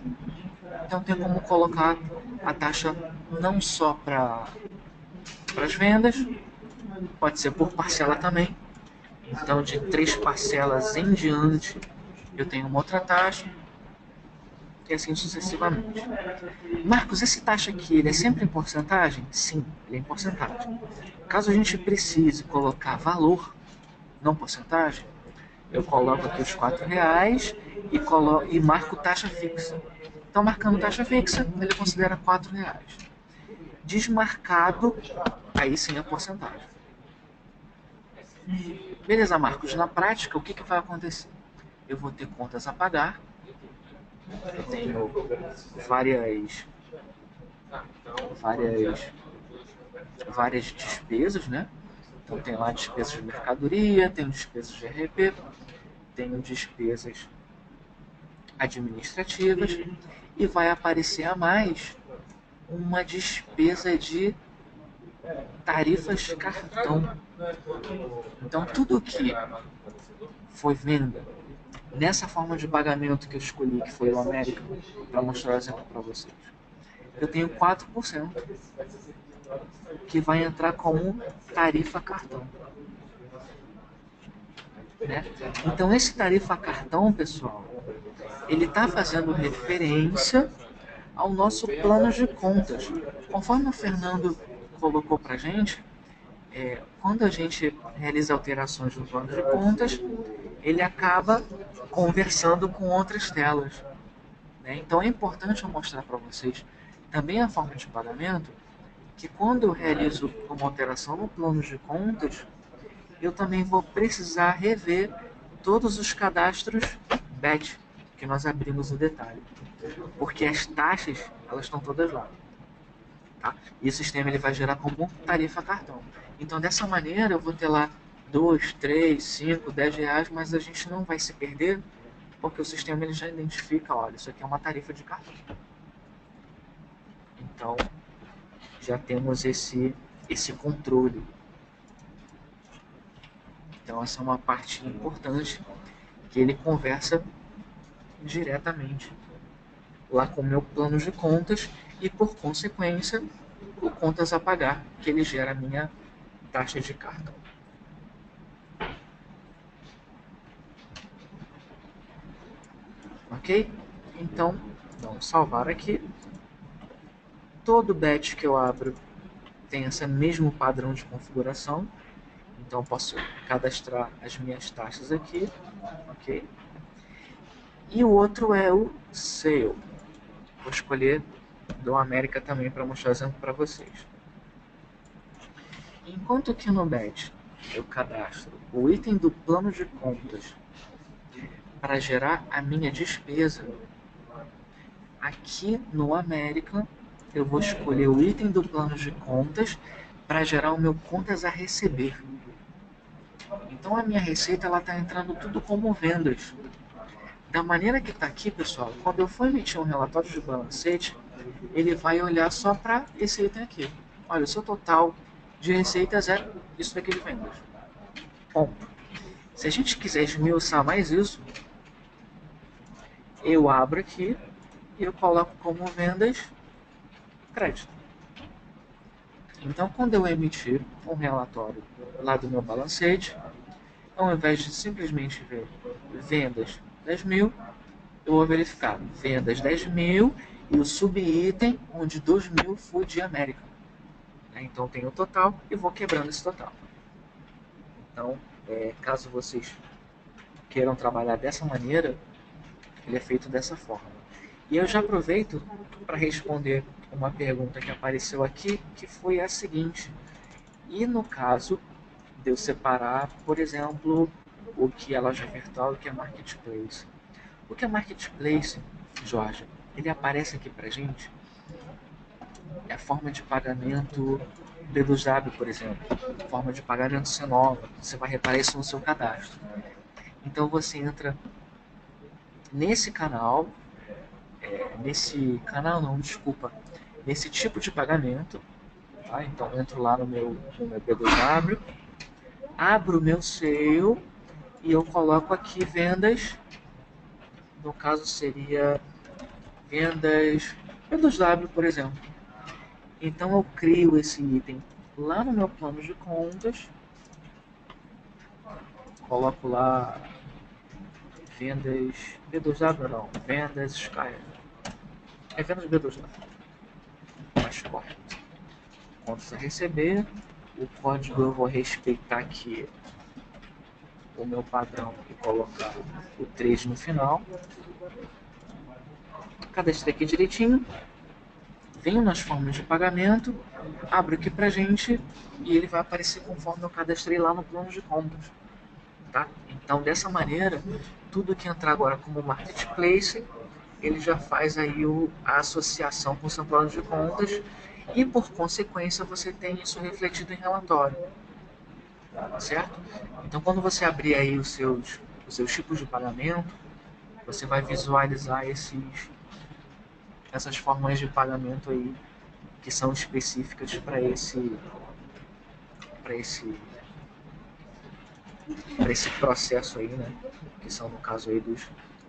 Então tem como colocar a taxa não só para as vendas, pode ser por parcela também. Então de 3 parcelas em diante eu tenho uma outra taxa e assim sucessivamente. Marcos, esse taxa aqui, ele é sempre em porcentagem? Sim, ele é em porcentagem. Caso a gente precise colocar valor, não porcentagem, eu coloco aqui os R$4 e marco taxa fixa. Então, marcando taxa fixa, ele considera R$4. Desmarcado, aí sim é porcentagem. Beleza, Marcos. Na prática, o que vai acontecer? Eu vou ter contas a pagar. Eu tenho várias despesas, né? Então tem lá despesas de mercadoria, tenho despesas de RP, tenho despesas administrativas e vai aparecer a mais uma despesa de tarifas de cartão. Então tudo que foi venda nessa forma de pagamento que eu escolhi, que foi o América, para mostrar o exemplo para vocês, eu tenho 4% que vai entrar como tarifa cartão. Né? Então esse tarifa cartão, pessoal, ele está fazendo referência ao nosso plano de contas. Conforme o Fernando colocou para a gente, quando a gente realiza alterações no plano de contas, ele acaba conversando com outras telas. Né? Então é importante eu mostrar para vocês também a forma de pagamento, que quando eu realizo uma alteração no plano de contas, eu também vou precisar rever todos os cadastros batch que nós abrimos no detalhe, porque as taxas elas estão todas lá, tá? E o sistema ele vai gerar como tarifa cartão. Então dessa maneira eu vou ter lá 2, 3, 5, 10 reais, mas a gente não vai se perder, porque o sistema ele já identifica, olha, isso aqui é uma tarifa de cartão. Então já temos esse controle. Então essa é uma parte importante que ele conversa diretamente lá com o meu plano de contas e por consequência o contas a pagar, que ele gera a minha taxa de cartão. Ok? Então vamos salvar aqui. Todo batch que eu abro tem esse mesmo padrão de configuração. Então posso cadastrar as minhas taxas aqui, ok? E o outro é o Sale. Vou escolher do América também para mostrar exemplo para vocês. Enquanto que no batch eu cadastro o item do plano de contas para gerar a minha despesa, aqui no América eu vou escolher o item do plano de contas para gerar o meu contas a receber. Então a minha receita ela está entrando tudo como vendas. Da maneira que está aqui, pessoal, quando eu for emitir um relatório de balancete, ele vai olhar só para esse item aqui. Olha, o seu total de receitas é isso daqui de vendas. Ponto. Se a gente quiser esmiuçar mais isso, eu abro aqui e eu coloco como vendas crédito. Então, quando eu emitir um relatório lá do meu balancete, ao invés de simplesmente ver vendas 10 mil, eu vou verificar vendas 10 mil e o subitem onde 2 mil foi de América. Então, tem o total e vou quebrando esse total. Então, caso vocês queiram trabalhar dessa maneira, ele é feito dessa forma. E eu já aproveito para responder uma pergunta que apareceu aqui, que foi a seguinte: e no caso de eu separar, por exemplo, o que é loja virtual e o que é marketplace? O que é marketplace, Jorge? Ele aparece aqui para gente, é a forma de pagamento B2W, por exemplo, forma de pagamento Cenova. Você vai reparar isso no seu cadastro. Então você entra nesse canal, nesse tipo de pagamento, tá? Então eu entro lá no meu B2W, abro o meu sale e eu coloco aqui vendas, no caso seria vendas B2W, por exemplo. Então eu crio esse item lá no meu plano de contas, coloco lá vendas B2W, não, vendas Sky. É vendas B2W, mais correto. Quando você receber, o código eu vou respeitar aqui o meu padrão e colocar o 3 no final. Cadastrei aqui direitinho, venho nas formas de pagamento, abro aqui pra gente e ele vai aparecer conforme eu cadastrei lá no plano de compras. Tá? Então, dessa maneira, tudo que entrar agora como marketplace, ele já faz aí a associação com o seu plano de contas e, por consequência, você tem isso refletido em relatório. Certo? Então, quando você abrir aí os seus tipos de pagamento, você vai visualizar essas formas de pagamento aí que são específicas para esse processo aí, né? Que são no caso aí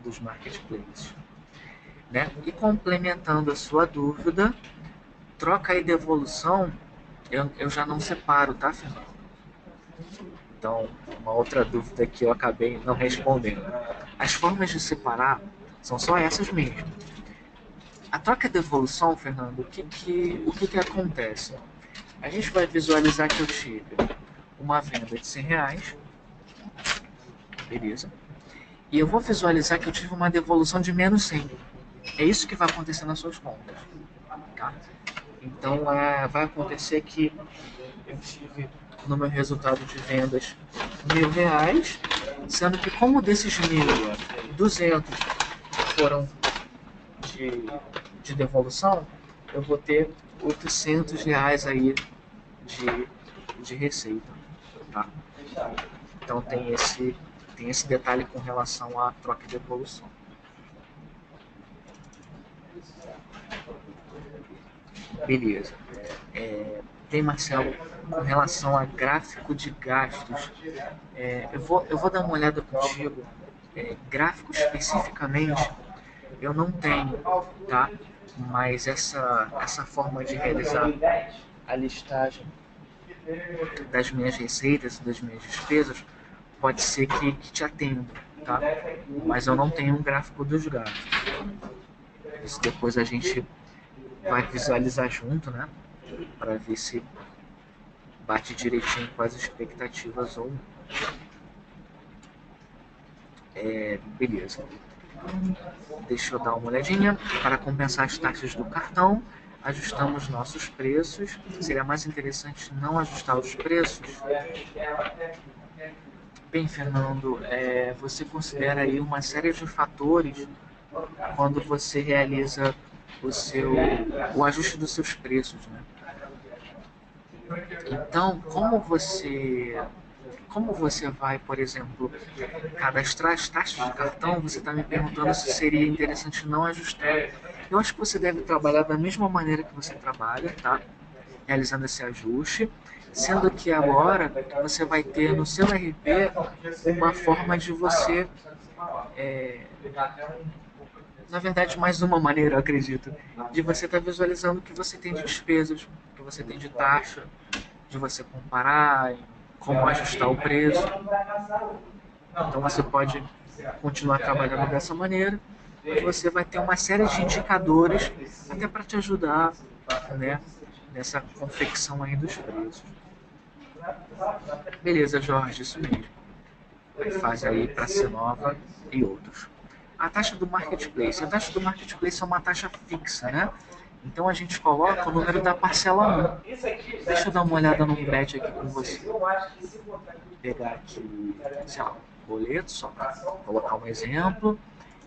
dos marketplaces, né? E complementando a sua dúvida, troca e devolução, eu já não separo, tá, Fernando? Então, uma outra dúvida que eu acabei não respondendo. As formas de separar são só essas mesmo. A troca e devolução, Fernando, o que acontece? A gente vai visualizar que eu tive uma venda de R$100, beleza? E eu vou visualizar que eu tive uma devolução de menos 100. É isso que vai acontecer nas suas contas. Tá? Então, vai acontecer que eu tive no meu resultado de vendas R$1.000, sendo que como desses 1.200 foram de devolução, eu vou ter R$800 aí de receita. Tá? Então tem esse detalhe com relação à troca e devolução. Beleza. Tem, Marcelo, com relação a gráfico de gastos, eu vou dar uma olhada contigo. Gráfico especificamente eu não tenho, tá? Mas essa forma de realizar a listagem das minhas receitas e das minhas despesas pode ser que te atenda, tá? Mas eu não tenho um gráfico dos gastos. Isso depois a gente vai visualizar junto, né? Para ver se bate direitinho com as expectativas ou não. Beleza. Deixa eu dar uma olhadinha. Para compensar as taxas do cartão, ajustamos nossos preços. Seria mais interessante não ajustar os preços? Bem, Fernando, você considera aí uma série de fatores quando você realiza o ajuste dos seus preços, né? Então, como você vai, por exemplo, cadastrar as taxas de cartão, você está me perguntando se seria interessante não ajustar. Eu acho que você deve trabalhar da mesma maneira que você trabalha, tá? Realizando esse ajuste. Sendo que agora você vai ter no seu RP uma forma de você, é, na verdade mais uma maneira, eu acredito, de você estar visualizando o que você tem de despesas, o que você tem de taxa, de você comparar, como ajustar o preço. Então você pode continuar trabalhando dessa maneira, mas você vai ter uma série de indicadores até para te ajudar, né, nessa confecção aí dos preços. Beleza, Jorge, isso mesmo. Aí faz aí para Sinova e outros. A taxa do marketplace. A taxa do marketplace é uma taxa fixa, né? Então a gente coloca o número da parcela 1. Deixa eu dar uma olhada no bet aqui com você. Vou pegar aqui, sei lá, boleto, só para colocar um exemplo.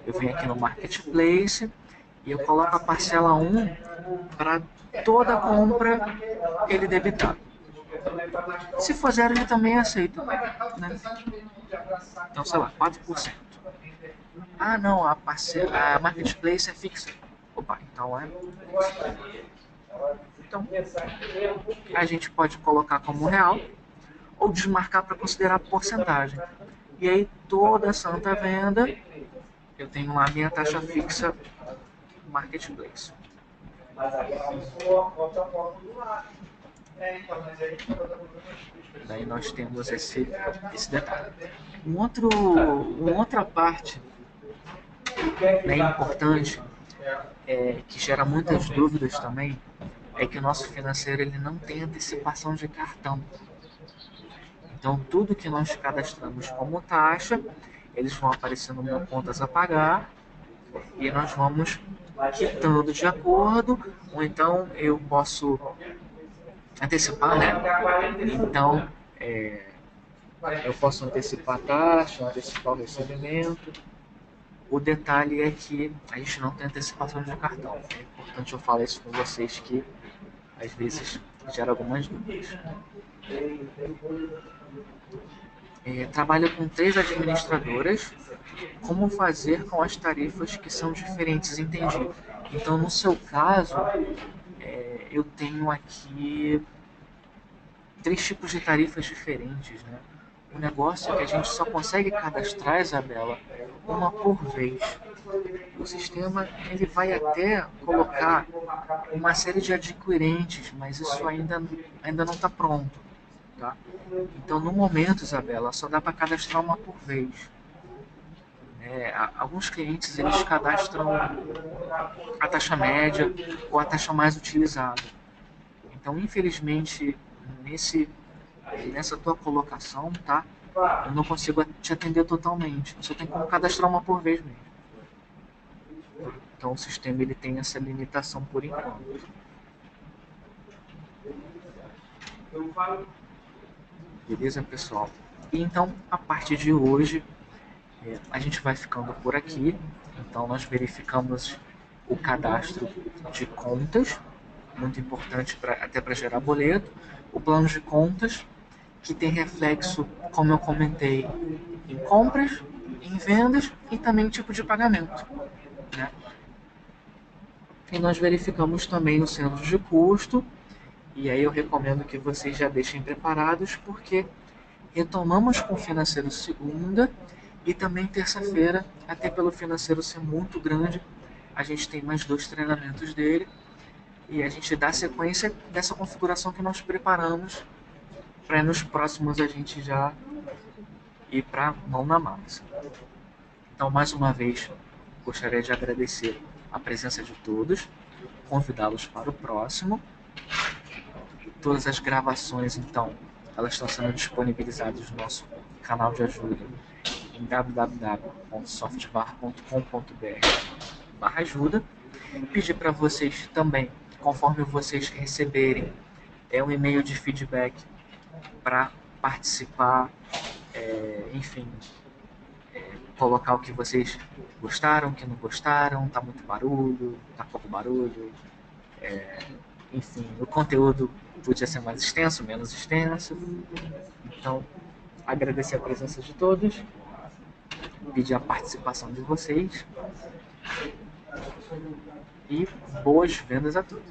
Eu venho aqui no marketplace e eu coloco a parcela 1 para toda compra ele debitar. Se for zero, ele também aceita, né? Então, sei lá, 4%. Ah, não, a marketplace é fixa. Opa, então é. Então, a gente pode colocar como real ou desmarcar para considerar porcentagem. E aí, toda santa venda, eu tenho lá a minha taxa fixa marketplace. Daí nós temos esse detalhe. Uma outra parte bem importante, que gera muitas dúvidas também, é que o nosso financeiro ele não tem antecipação de cartão. Então tudo que nós cadastramos como taxa, eles vão aparecendo no contas a pagar e nós vamos quitando de acordo, ou então eu posso antecipar, né? Então eu posso antecipar a taxa, antecipar o recebimento. O detalhe é que a gente não tem antecipação de cartão. É importante eu falar isso com vocês que às vezes gera algumas dúvidas. Trabalho com 3 administradoras. Como fazer com as tarifas que são diferentes? Entendi. Então, no seu caso, eu tenho aqui 3 tipos de tarifas diferentes, né? O negócio é que a gente só consegue cadastrar, Isabela, uma por vez. O sistema ele vai até colocar uma série de adquirentes, mas isso ainda não está pronto. Tá? Então, no momento, Isabela, só dá para cadastrar uma por vez. Alguns clientes eles cadastram a taxa média ou a taxa mais utilizada. Então, infelizmente, nessa tua colocação, tá? Eu não consigo te atender totalmente. Você tem como cadastrar uma por vez mesmo. Então o sistema ele tem essa limitação por enquanto. Beleza, pessoal? E então, a partir de hoje, a gente vai ficando por aqui. Então nós verificamos o cadastro de contas, muito importante até para gerar boleto, o plano de contas, que tem reflexo, como eu comentei, em compras, em vendas e também tipo de pagamento, né? E nós verificamos também no centro de custo, e aí eu recomendo que vocês já deixem preparados, porque retomamos com o financeiro segunda e também terça-feira, até pelo financeiro ser muito grande, a gente tem mais 2 treinamentos dele, e a gente dá sequência dessa configuração que nós preparamos para nos próximos a gente já ir para mão na massa. Então, mais uma vez, gostaria de agradecer a presença de todos, convidá-los para o próximo. Todas as gravações, então, elas estão sendo disponibilizadas no nosso canal de ajuda em www.softbar.com.br/ajuda. Pedir para vocês também, conforme vocês receberem um e-mail de feedback para participar, enfim, colocar o que vocês gostaram, o que não gostaram, tá muito barulho, tá pouco barulho, enfim, o conteúdo podia ser mais extenso, menos extenso. Então, agradecer a presença de todos, pedir a participação de vocês e boas vendas a todos.